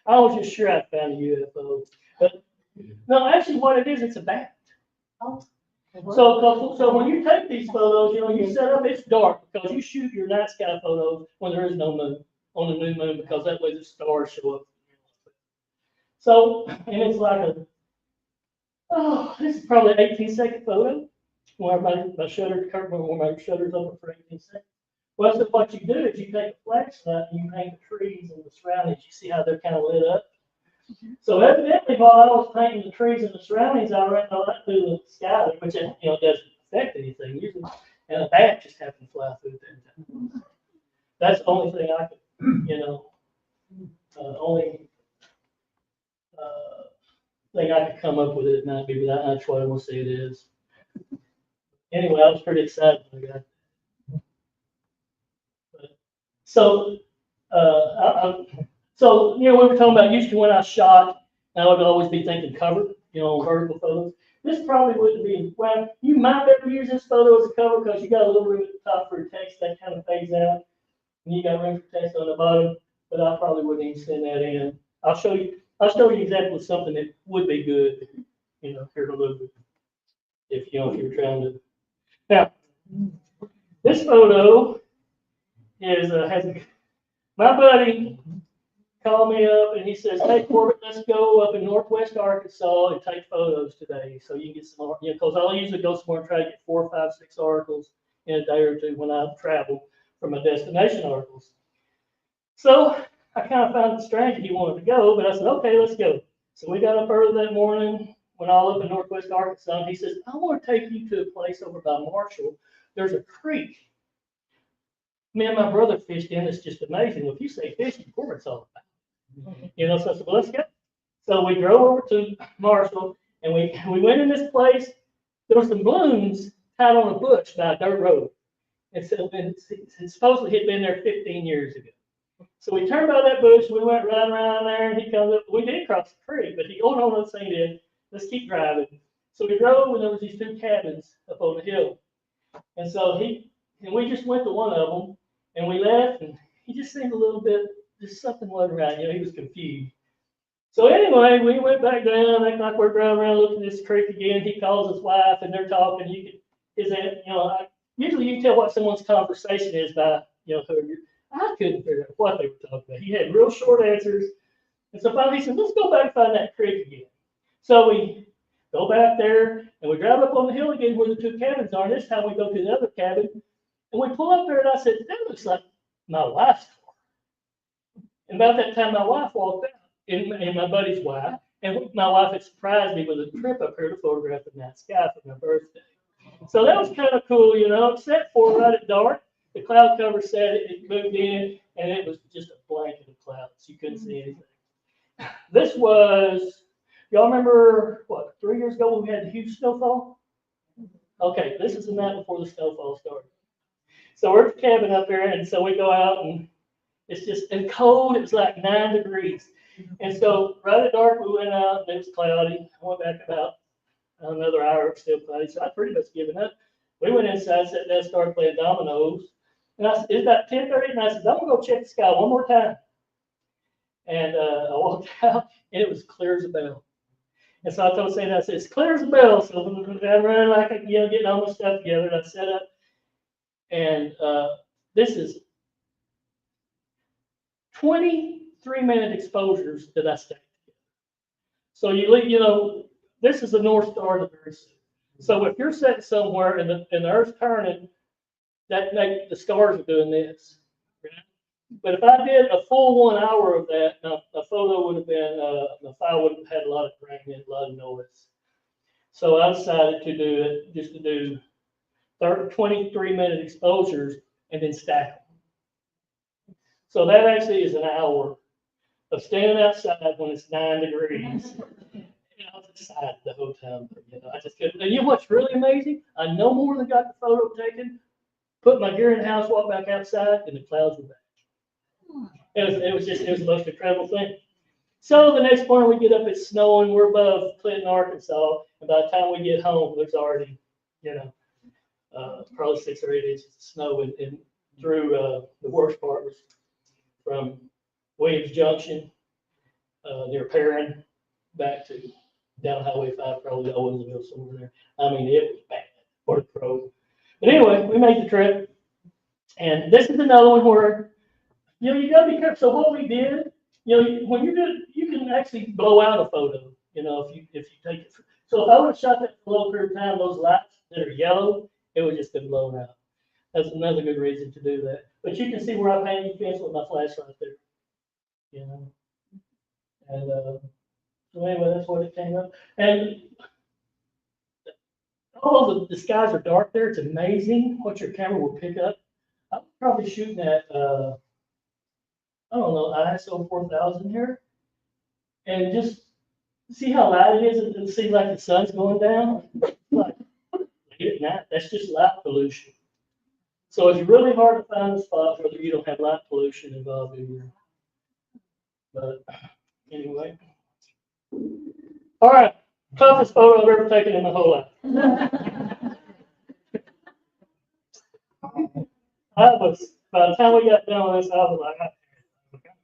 [SPEAKER 5] I was just sure I found a UFO, but no, actually, what it is, it's a bat. So when you take these photos, you set up, it's dark because you shoot your night sky photos when there is no moon, on the new moon, because that way the stars show up. So, and it's like this is probably an 18-second photo where my shutter's open for 18 seconds. Well, so what you do is you take a flashlight and you paint the trees and the surroundings. You see how they're kind of lit up. So evidently, while I was painting the trees and the surroundings, I ran all that through the sky, which doesn't affect anything usually, and a bat just happened to fly through there. That's the only thing I could, only thing I could come up with it might be, but that's what I will say it is. Anyway, I was pretty excited when I got it. So, we were talking about usually when I shot, I would always be thinking cover, on vertical photos. This probably wouldn't be, well, you might be able to use this photo as a cover because you got a little room at the top for text that kind of fades out. And you got room for text on the bottom, but I probably wouldn't even send that in. I'll show you an example of something that would be good, here in a little bit. If you're trying to. Now, this photo is my buddy called me up and he says, "Hey Corbett, let's go up in Northwest Arkansas and take photos today, so you can get some, because I'll usually go somewhere and try to get 4, 5, 6 articles in a day or two when I travel for my destination articles." So I kind of found it strange that he wanted to go, but I said, "Okay, let's go." So we got up early that morning, went all up in Northwest Arkansas, and he says, "I want to take you to a place over by Marshall. There's a creek. Me and my brother fished in. It's just amazing. Well, if you say fishing, Corbett's all about it." So I said, "Well, let's go." So we drove over to Marshall, and we went in this place. There were some balloons tied on a bush by a dirt road. And so it supposedly had been there 15 years ago. So we turned by that bush, we went right around there, and he comes up. We did cross the creek, but he, no, let's say did. Let's keep driving. So we drove, and there was these 2 cabins up on the hill. And so we just went to one of them, and we left, and he just seemed a little bit, just something wasn't right, he was confused. So anyway, we went back down, acting like we're driving around looking at this creek again. He calls his wife, and they're talking. Usually you can tell what someone's conversation is by, I couldn't figure out what they were talking about. He had real short answers. And so finally he said, "Let's go back and find that creek again." So we go back there, and we drive up on the hill again where the 2 cabins are. And this time we go to the other cabin, and we pull up there, and I said, "That looks like my wife's car." And about that time, my wife walked out, and my buddy's wife, and my wife had surprised me with a trip up here to photograph the night sky for my birthday. So that was kind of cool, except for right at dark, the cloud cover said it moved in, and it was just a blanket of clouds. You couldn't see anything. This was, y'all remember, 3 years ago when we had the huge snowfall? Okay, this is the night before the snowfall started. So we're at the cabin up there, and so we go out, and it's just cold. It was like 9 degrees. And so right at dark, we went out, and it was cloudy. I went back about another hour, it was still cloudy, so I'd pretty much given up. We went inside, sat down, started playing dominoes. And it was about 10:30, and I said, "I'm going to go check the sky one more time." And I walked out, and it was clear as a bell. And so I told Sandy, I said, "It's clear as a bell." So I'm running like, getting all my stuff together, and I set up. And this is 23-minute exposures that I stacked together. So this is the North Star of the very soon. So if you're sitting somewhere and the Earth's turning, the stars are doing this. Right? But if I did a full 1 hour of that, a photo would have been, the file would have had a lot of grain and a lot of noise. So I decided to do 23-minute exposures and then stack them. So that actually is an hour of standing outside when it's 9 degrees. I was excited the whole time, but I just couldn't. And what's really amazing? I no more than got the photo taken, put my gear in the house, walked back outside, and the clouds were back. It was the most incredible thing. So the next morning we get up, it's snowing, we're above Clinton, Arkansas, and by the time we get home, there's already, probably 6 or 8 inches of snow, and through, the worst part was from Williams Junction, near Perrin, back to down Highway 5, probably Owensville, somewhere there. I mean, it was bad, or the road. But anyway, we made the trip, and this is another one where, you gotta be careful. So what we did, when you do, you can actually blow out a photo, if you take it. So if I would have shot that for a long period of time, those lights that are yellow, it would just been blown out. That's another good reason to do that. But you can see where I painted the fence with my flashlight there, And so anyway, that's what it came up. And although the skies are dark there, it's amazing what your camera will pick up. I'm probably shooting at, I don't know, ISO 4000 here. And just see how light it is. It seems like the sun's going down. Like, late at night, that's just light pollution. So it's really hard to find a spot where you don't have light pollution involved in your. But anyway. All right. Toughest photo I've ever taken in my whole life. By the time we got done with this, I was like,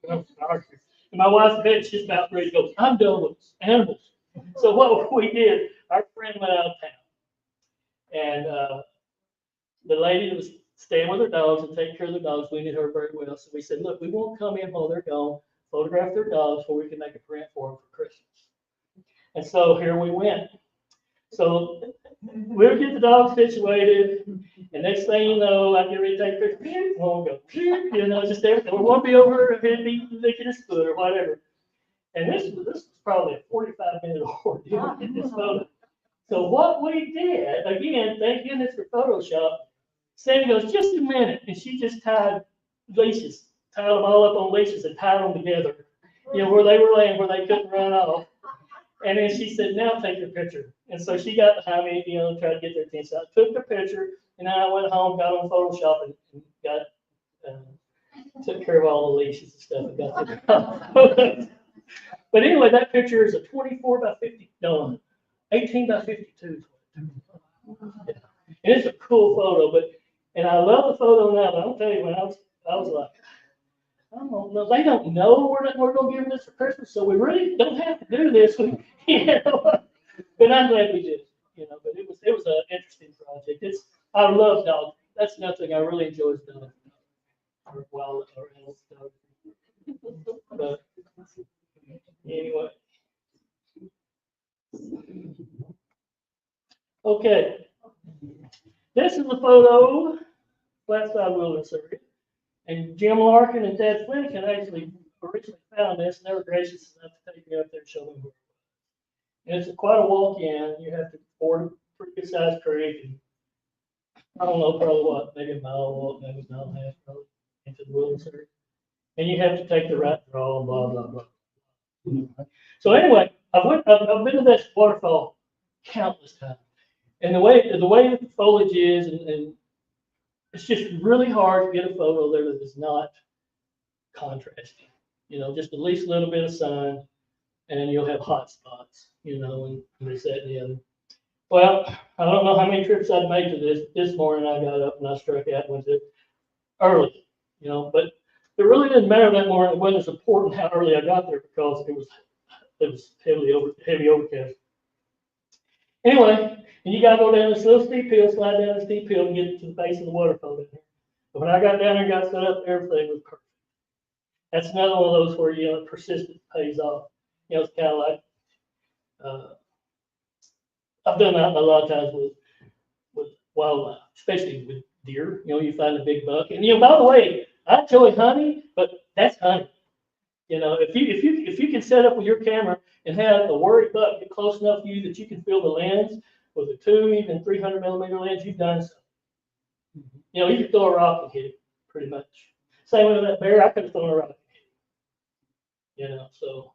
[SPEAKER 5] I'm sorry. And my wife's bed, she's about ready to go, I'm done with animals. So what we did, our friend went out of town. And the lady that was staying with her dogs and taking care of the dogs, we knew her very well. So we said, look, we won't come in while they're gone, photograph their dogs so we can make a print for them for Christmas. And so here we went. So we'll get the dogs situated, and next thing you know, I get ready to take a picture, we'll go, just everything. We won't be over here be licking his foot or whatever. And this was probably a 45-minute ordeal to get this photo. So what we did, again, thank goodness for Photoshop, Sandy goes, just a minute, and she just tied leashes, tied them all up on leashes and tied them together, where they were laying, where they couldn't run off. And then she said, now take your picture. And so she got behind me, tried to get their attention. I took the picture, and then I went home, got on Photoshop, and got took care of all the leashes and stuff and got the But anyway, that picture is a 24 by 50, no, 18 by 52. And it's a cool photo, and I love the photo now, but I'll tell you, when I was like, I don't know. They don't know we're going to give them this for Christmas, so we really don't have to do this. But I'm glad we did. But it was an interesting project. I love dogs. That's another thing I really enjoy is dogs. Or wild or animal stuff. But anyway. Okay. This is a photo, Flatside Wilderness area. And Jim Larkin and Ted Flanagan actually originally found this, and they were gracious enough to take me up there and show me where it was. And it's quite a walk in. You have to ford a pretty good sized creek, and I don't know, probably what, maybe a mile walk, maybe a mile and a half, probably into the wilderness area. And you have to take the right draw and blah blah blah. So anyway, I've been to this waterfall countless times, and the way the foliage is, and it's just really hard to get a photo there that is not contrasting. Just at least a little bit of sun, and you'll have hot spots, and this, that, and the other. Well, I don't know how many trips I'd made to this. This morning I got up and I struck out and went to early, but it really didn't matter that morning. It wasn't as important how early I got there because it was heavy overcast. Anyway, and you gotta go down this little steep hill, slide down the steep hill, and get to the base of the waterfall in there. But when I got down there and got set up, everything was perfect. That's another one of those where persistence pays off. It's kind of like I've done that a lot of times with wildlife, especially with deer. You find a big buck, and by the way, I enjoy hunting, but that's hunting. If you can set up with your camera and have a worried buck get close enough to you that you can feel the lens with a 2, even 300 millimeter lens, you've done something. You can throw a rock and hit it, pretty much. Same with that bear, I could have thrown a rock and hit it. So.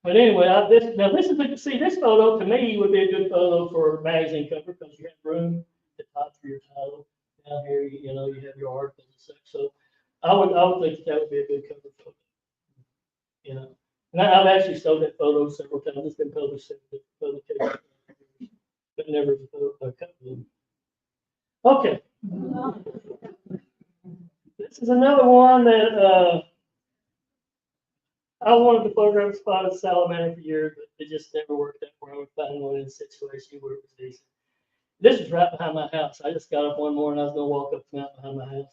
[SPEAKER 5] But anyway, this photo to me would be a good photo for magazine cover because you have room at the top for your title. Down here, you have your articles and such. So I would think that would be a good cover photo. You know, and I've actually sold that photo several times. It's been published in different publications, but never a couple of them. Okay. This is another one that I wanted to photograph a spotted salamander for years, but it just never worked out where I would find one in a situation where it was decent. This is right behind my house. I just got up one morning, I was gonna walk up the mountain behind my house.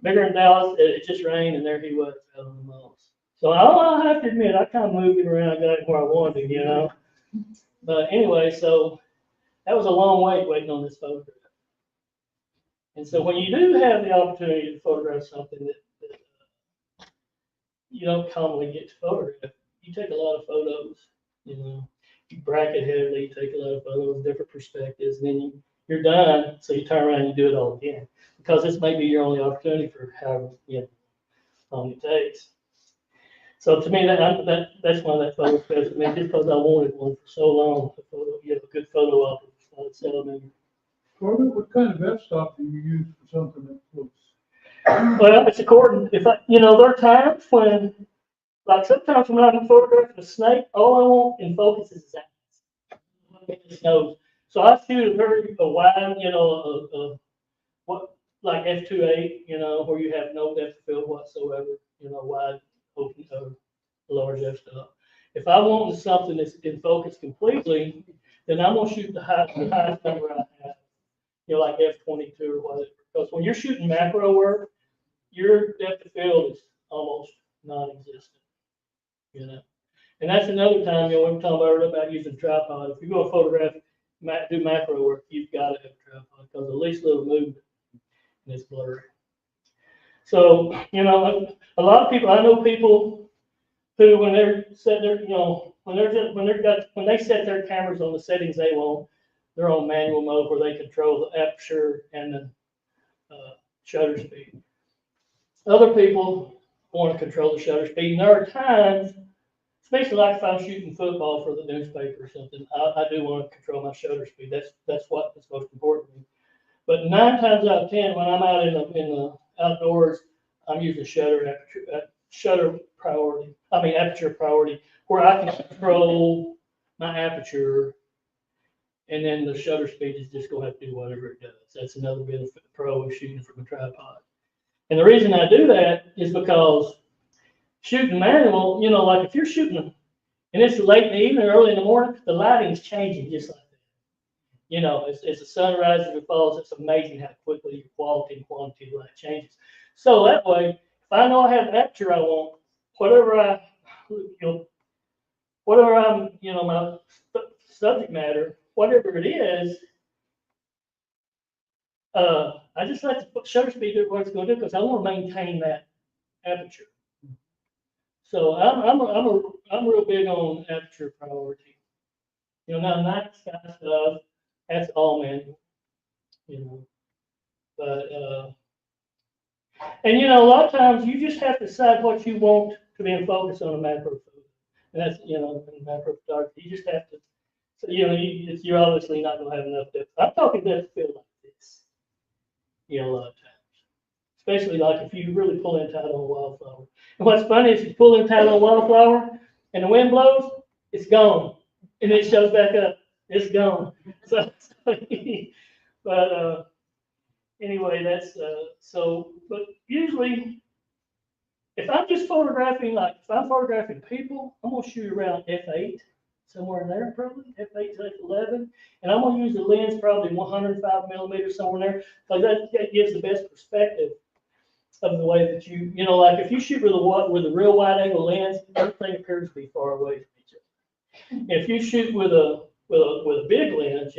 [SPEAKER 5] Bigger than Dallas, it just rained, and there he was out on the moss. So I'll have to admit, I kind of moved it around, got it where I wanted to, you know. But anyway, so that was a long wait waiting on this photograph. And so when you do have the opportunity to photograph something that you don't commonly get to photograph, you take a lot of photos, you know. You bracket heavily, you take a lot of photos, different perspectives, and then you're done, so you turn around and you do it all again. Because this may be your only opportunity for however long it takes. So to me, that's why that photo special to me, just because I wanted one for so long, a good photo op of salamander.
[SPEAKER 7] Corbett, what kind of f-stop do you use for something that looks?
[SPEAKER 5] Well, it's according, there are times when, like sometimes when I'm photographing a snake, all I want in focus is his eyes. His nose. So I shoot a wide, like f2.8, where you have no depth of field whatsoever, wide open, large f-stop. If I want something that's in focus completely, then I'm gonna shoot the highest number I have, like f22 or whatever. Because when you're shooting macro work, your depth of field is almost non-existent, And that's another time, we were talking about using tripod. If you're going to photograph, do macro work, you've got to have a tripod because the least little movement and it's blurry. So, a lot of people, I know people who, when they're set their, when they set their cameras on the settings they want, they're on manual mode where they control the aperture and the shutter speed. Other people want to control the shutter speed, and there are times, especially like if I'm shooting football for the newspaper or something, I do want to control my shutter speed. That's what is most important to me. But 9 times out of 10, when I'm out in the outdoors, I'm using aperture priority, where I can control my aperture, and then the shutter speed is just going to have to do whatever it does. That's another benefit of pro of shooting from a tripod. And the reason I do that is because shooting manual, like if you're shooting and it's late in the evening or early in the morning, the lighting's changing just like that. As the sun rises and falls, it's amazing how quickly your quality and quantity of light changes. So that way, if I know I have the aperture I want, my subject matter, whatever it is, I just let the shutter speed do what it's going to do because I want to maintain that aperture. So I'm real big on aperture priority. Now night sky stuff, that's all manual. But and a lot of times you just have to decide what you want to be in focus on a macro photo, and that's in macro photography. You just have to. So you're obviously not going to have enough depth. I'm talking depth of field like this. A lot of times, especially like if you really pull in tight on a wildflower. And what's funny is you pull in tight on a wildflower, and the wind blows, it's gone, and it shows back up. It's gone. So but anyway, that's so. But usually, if I'm just photographing, if I'm photographing people, I'm gonna shoot around f8, somewhere in there, probably f8 to f11, and I'm gonna use the lens probably 105 millimeters somewhere in there, because that gives the best perspective of the way that like if you shoot with a real wide angle lens, everything appears to be far away from each other. And if you shoot with a big lens,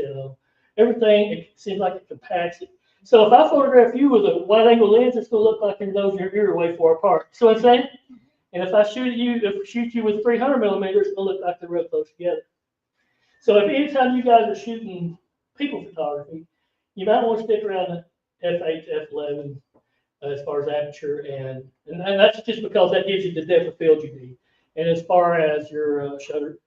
[SPEAKER 5] everything, it seems like it compacts it. So if I photograph you with a wide angle lens, it's going to look like your nose and your ear are way far apart. So what I'm saying? And if I shoot you with 300 millimeters, it'll look like they're real close together. So if anytime you guys are shooting people photography, you might want to stick around the f8 to f11 as far as aperture, and that's just because that gives you the depth of field you need. And as far as your shutter,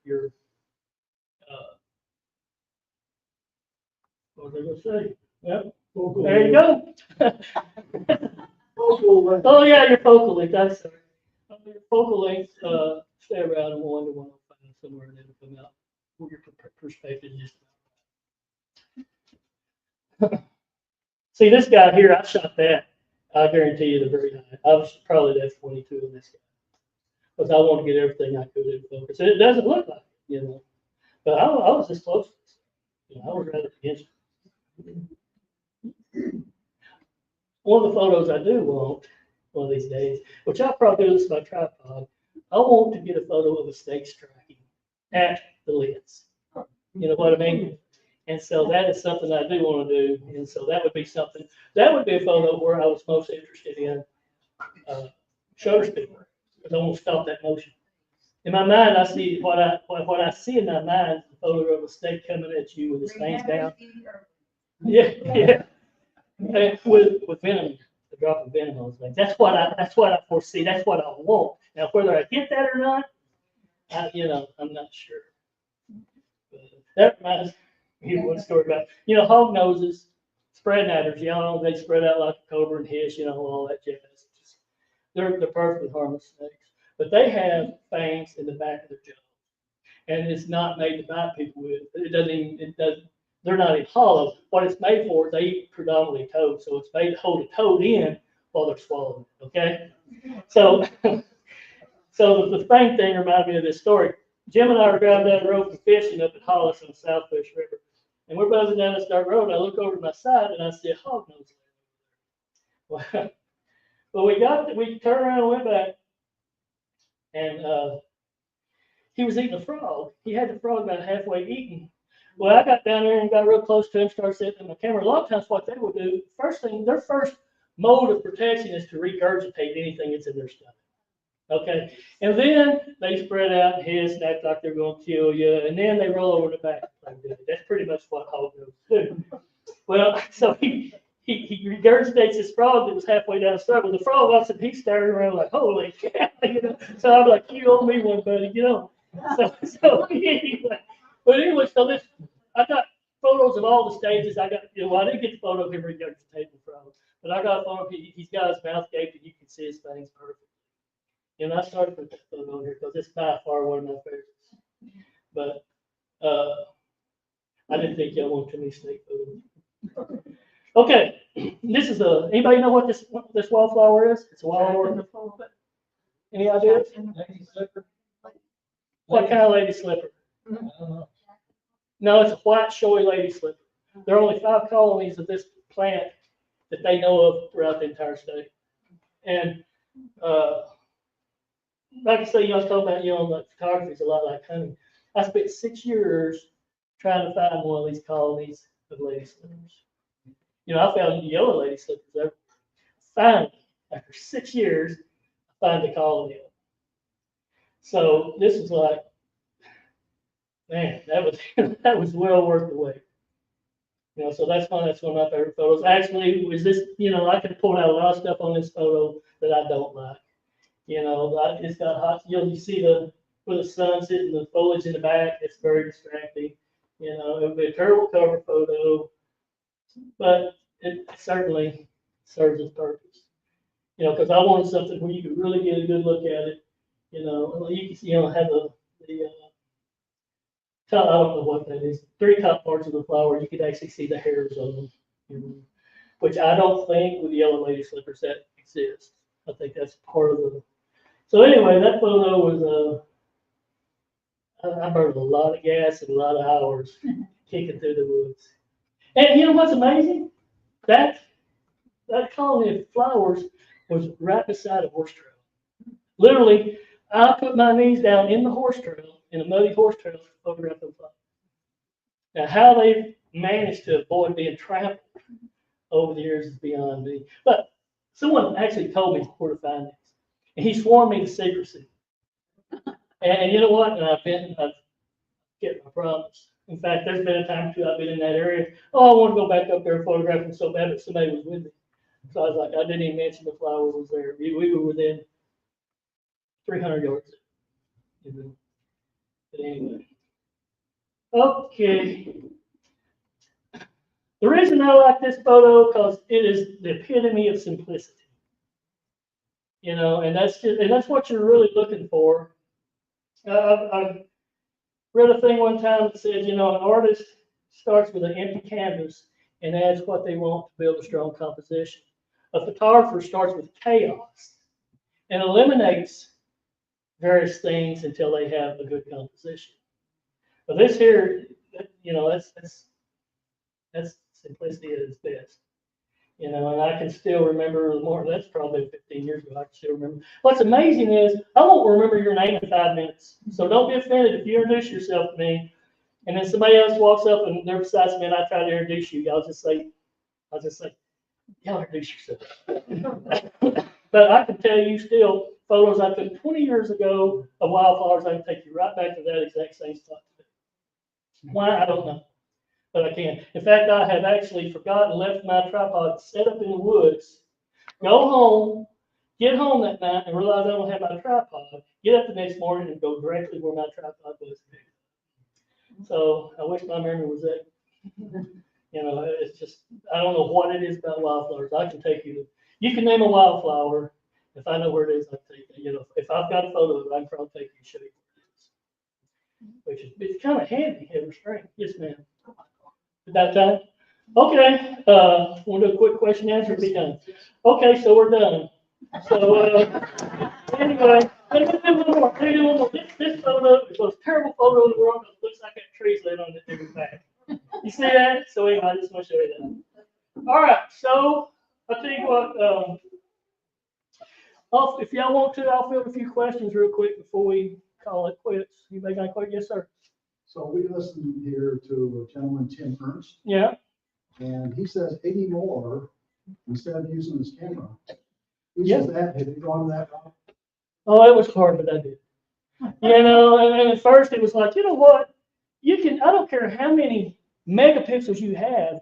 [SPEAKER 5] what was I going to say? Yep. There you go.
[SPEAKER 7] Focal length.
[SPEAKER 5] Oh, yeah, your focal length, I'm sorry. Your focal length, stay around 1 to 105, somewhere, and it'll come out. Where your perspective is just. See, this guy here, I shot that. I guarantee you the very high. I was probably the F-22 in this guy. Because I want to get everything I could in focus. And it doesn't look like it, you know. But I was this close. You know, I was right against it. One of the photos I do want one of these days, which I'll probably do this with my tripod, I want to get a photo of a snake striking at the lids. You know what I mean? And so that is something I do want to do. And so that would be something, that would be a photo where I was most interested in shutter speed, because I want to stop that motion. In my mind, I see what I see in my mind is a photo of a snake coming at you with his fangs down. Yeah, yeah. And with venom, the drop of venom on his fangs. That's what I foresee. That's what I want. Now, whether I get that or not, I'm not sure. But that reminds me of one story about, hog noses, spread adders, they spread out like a cobra and hiss, all that jazz. They're perfectly harmless snakes. But they have fangs in the back of their jaw. And it's not made to bite people with. They're not even hollow. What it's made for is they eat predominantly toad. So it's made to hold a toad in while they're swallowing it, okay? So the fang thing reminded me of this story. Jim and I were driving down the road from fishing up at Hollis on the Southfish River. And we're buzzing down this dark road. And I look over to my side and I see a hog nose. Well, we turned around and went back. And he was eating a frog. He had the frog about halfway eaten. Well, I got down there and got real close to him, started setting up my camera. A lot of times what they would do, their first mode of protection is to regurgitate anything that's in their stomach. Okay? And then they spread out and hiss and act like they're going to kill you. And then they roll over the back. That's pretty much what hog noses do. Well, so he regurgitates this frog that was halfway down the stomach. Well, the frog also, he's staring around like, holy cow, So I'm like, you owe me one, buddy, So anyway, so I got photos of all the stages. I got, I didn't get the photo of him regurgitating the frog, but I got a photo of he's got his mouth gaped and you can see his fangs perfectly. And I started with that photo here because it's by far one of my favorites. But I didn't think y'all wanted too many snake photos. Okay, this is anybody know what this wallflower is? It's a wallflower. Any ideas?
[SPEAKER 2] Lady slipper.
[SPEAKER 5] What kind of lady slipper?
[SPEAKER 2] I don't know.
[SPEAKER 5] No, it's a white showy lady slipper. There are only 5 colonies of this plant that they know of throughout the entire state. And like I say, I was talking about, like photography is a lot like hunting. I spent 6 years trying to find one of these colonies of lady slippers. I found yellow lady slippers there. Finally, after 6 years, I find the colony. So this is like, man, that was well worth the wait. So that's one of my favorite photos. Actually, was this, I could pull out a lot of stuff on this photo that I don't like. It's got hot, you see where the sun's hitting the foliage in the back, it's very distracting. It would be a terrible cover photo, but it certainly serves its purpose. Because I wanted something where you could really get a good look at it. You can, have the top, I don't know what that is, 3 top parts of the flower, you could actually see the hairs on them, which I don't think with the yellow lady slippers that exists. I think that's part of the. So anyway, that photo was I burned a lot of gas and a lot of hours kicking through the woods. And you know what's amazing? That colony of flowers was right beside a horse trail. Literally, I put my knees down in the horse trail, in a muddy horse trail, to photograph those flowers. Now, how they managed to avoid being trampled over the years is beyond me. But someone actually told me where to find these, and he swore me to secrecy. And you know what? And I've kept my promise. In fact, there's been a time or two I've been in that area. Oh, I want to go back up there and photograph them so bad, but somebody was with me. So I was like, I didn't even mention the flower was there. We were within 300 yards. But anyway. Okay. The reason I like this photo because it is the epitome of simplicity. you know, and that's what you're really looking for. I read a thing one time that said, you know, an artist starts with an empty canvas and adds what they want to build a strong composition. A photographer starts with chaos and eliminates various things until they have a good composition. But this here, you know, that's simplicity at its best. You know, and I can still remember more. That's probably 15 years ago. I can still remember. What's amazing is I won't remember your name in 5 minutes. So don't be offended if you introduce yourself to me, and then somebody else walks up and they're beside me, and I try to introduce you. I'll just say, y'all introduce yourself. But I can tell you still photos I took 20 years ago of wildflowers. I can take you right back to that exact same spot today. Why? I don't know. But I can. In fact, I have actually forgotten, left my tripod set up in the woods, go home, get home that night and realize I don't have my tripod, get up the next morning and go directly where my tripod was. So I wish my memory was that. You know, it's just, I don't know what it is about wildflowers. I can take you, you can name a wildflower. If I know where it is, I can take it. You know, if I've got a photo of it, I can probably take you and show you where it is. Which is, it's kind of handy every spring. Yes, ma'am. About time? Okay, we'll do a quick question and answer, be done. Okay, so we're done. So, anyway, let me do one more. This photo is the most terrible photo in the world because it looks like that tree's laying on the nigger's back. You see that? So anyway, I just want to show you that. All right, so I'll tell you what, if y'all want to, I'll field a few questions real quick before we call it quits. Anybody got a question? Yes, sir.
[SPEAKER 6] So we listened here to a gentleman, Tim Ernst,
[SPEAKER 5] Yeah.
[SPEAKER 6] and he says 80 more instead of using his camera. He
[SPEAKER 5] Yeah.
[SPEAKER 6] says that, have you gone that route?
[SPEAKER 5] Oh, it was hard, but I did. You know, and at first it was like, you know what? You can, I don't care how many megapixels you have,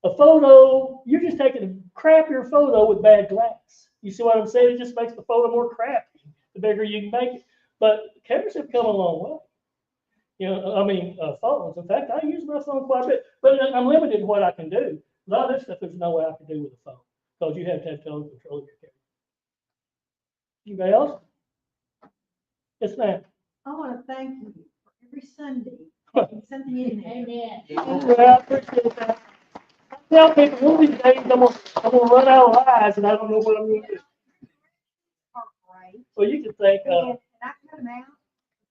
[SPEAKER 5] a photo, you're just taking a crappier photo with bad glass. You see what I'm saying? It just makes the photo more crappy, the bigger you can make it. But cameras have come a long way. You know, I mean, phones. In fact, I use my phone quite a bit, but I'm limited to what I can do. A lot of this stuff there's no way I can do with a phone because you have to have total control of your camera. Anybody else? Yes, ma'am.
[SPEAKER 3] I want to thank you for every Sunday, something in there. Amen.
[SPEAKER 5] Well, I appreciate that. I tell people one of these days I'm gonna run out of lies and I don't know what I'm gonna do. Well, you can think.
[SPEAKER 3] And I cut them out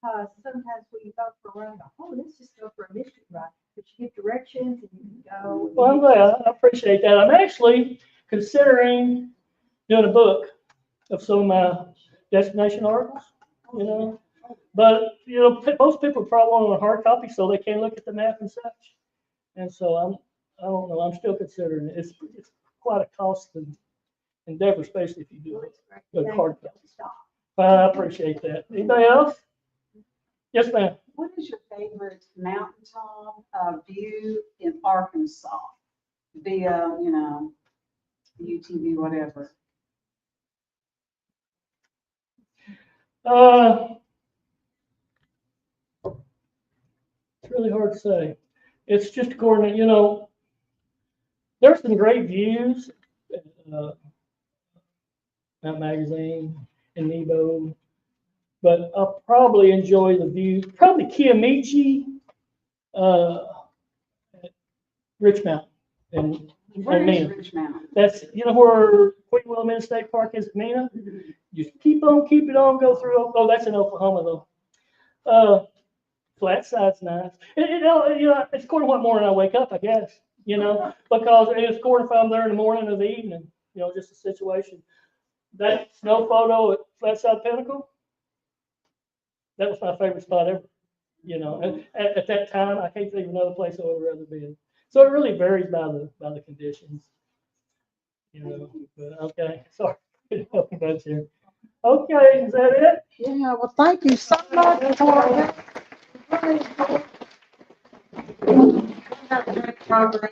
[SPEAKER 3] because sometimes when you go for a run, oh, let's just go for a mystery ride. But you get directions and you can go.
[SPEAKER 5] Well, I'm glad. I appreciate that. I'm actually considering doing a book of some of my destination articles, you know. But, you know, most people probably want a hard copy so they can look at the map and such. And so I don't know, I'm still considering it. It's quite a costly endeavor, especially if you do a hard copy. I appreciate that. Anybody else? Yes, ma'am.
[SPEAKER 8] What is your favorite mountaintop view in Arkansas via, you know, UTV, whatever?
[SPEAKER 5] It's really hard to say. It's just according to, you know, there's some great views. Mount Magazine and Nebo, but I'll probably enjoy the view. Probably Kiamichi, Rich Mountain, and
[SPEAKER 8] Where is
[SPEAKER 5] Mena.
[SPEAKER 8] Rich Mountain?
[SPEAKER 5] That's, you know, where Queen Wilhelmina State Park is at Mena. Just keep it on, go through. Oh, that's in Oklahoma though. Flat side's nice. You know, it's according to what morning I wake up, I guess. You know, because it's according if I'm there in the morning or the evening. You know, just a situation. That snow photo at Flatside Pinnacle, that was my favorite spot ever. You know, at that time, I can't think of another place I would rather be in. So it really varies by the conditions. You know, but okay, sorry. Here. Okay, is that it?
[SPEAKER 4] Yeah, well, thank you so much for have a great program.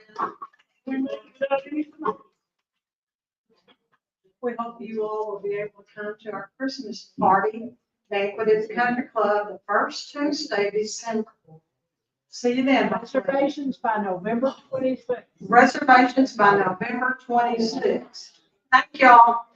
[SPEAKER 1] We hope you all will be able to come to our Christmas party banquet at the Country Club the first Tuesday of December. See you then.
[SPEAKER 3] Reservations by November 26th.
[SPEAKER 1] Reservations by November 26th. Thank y'all.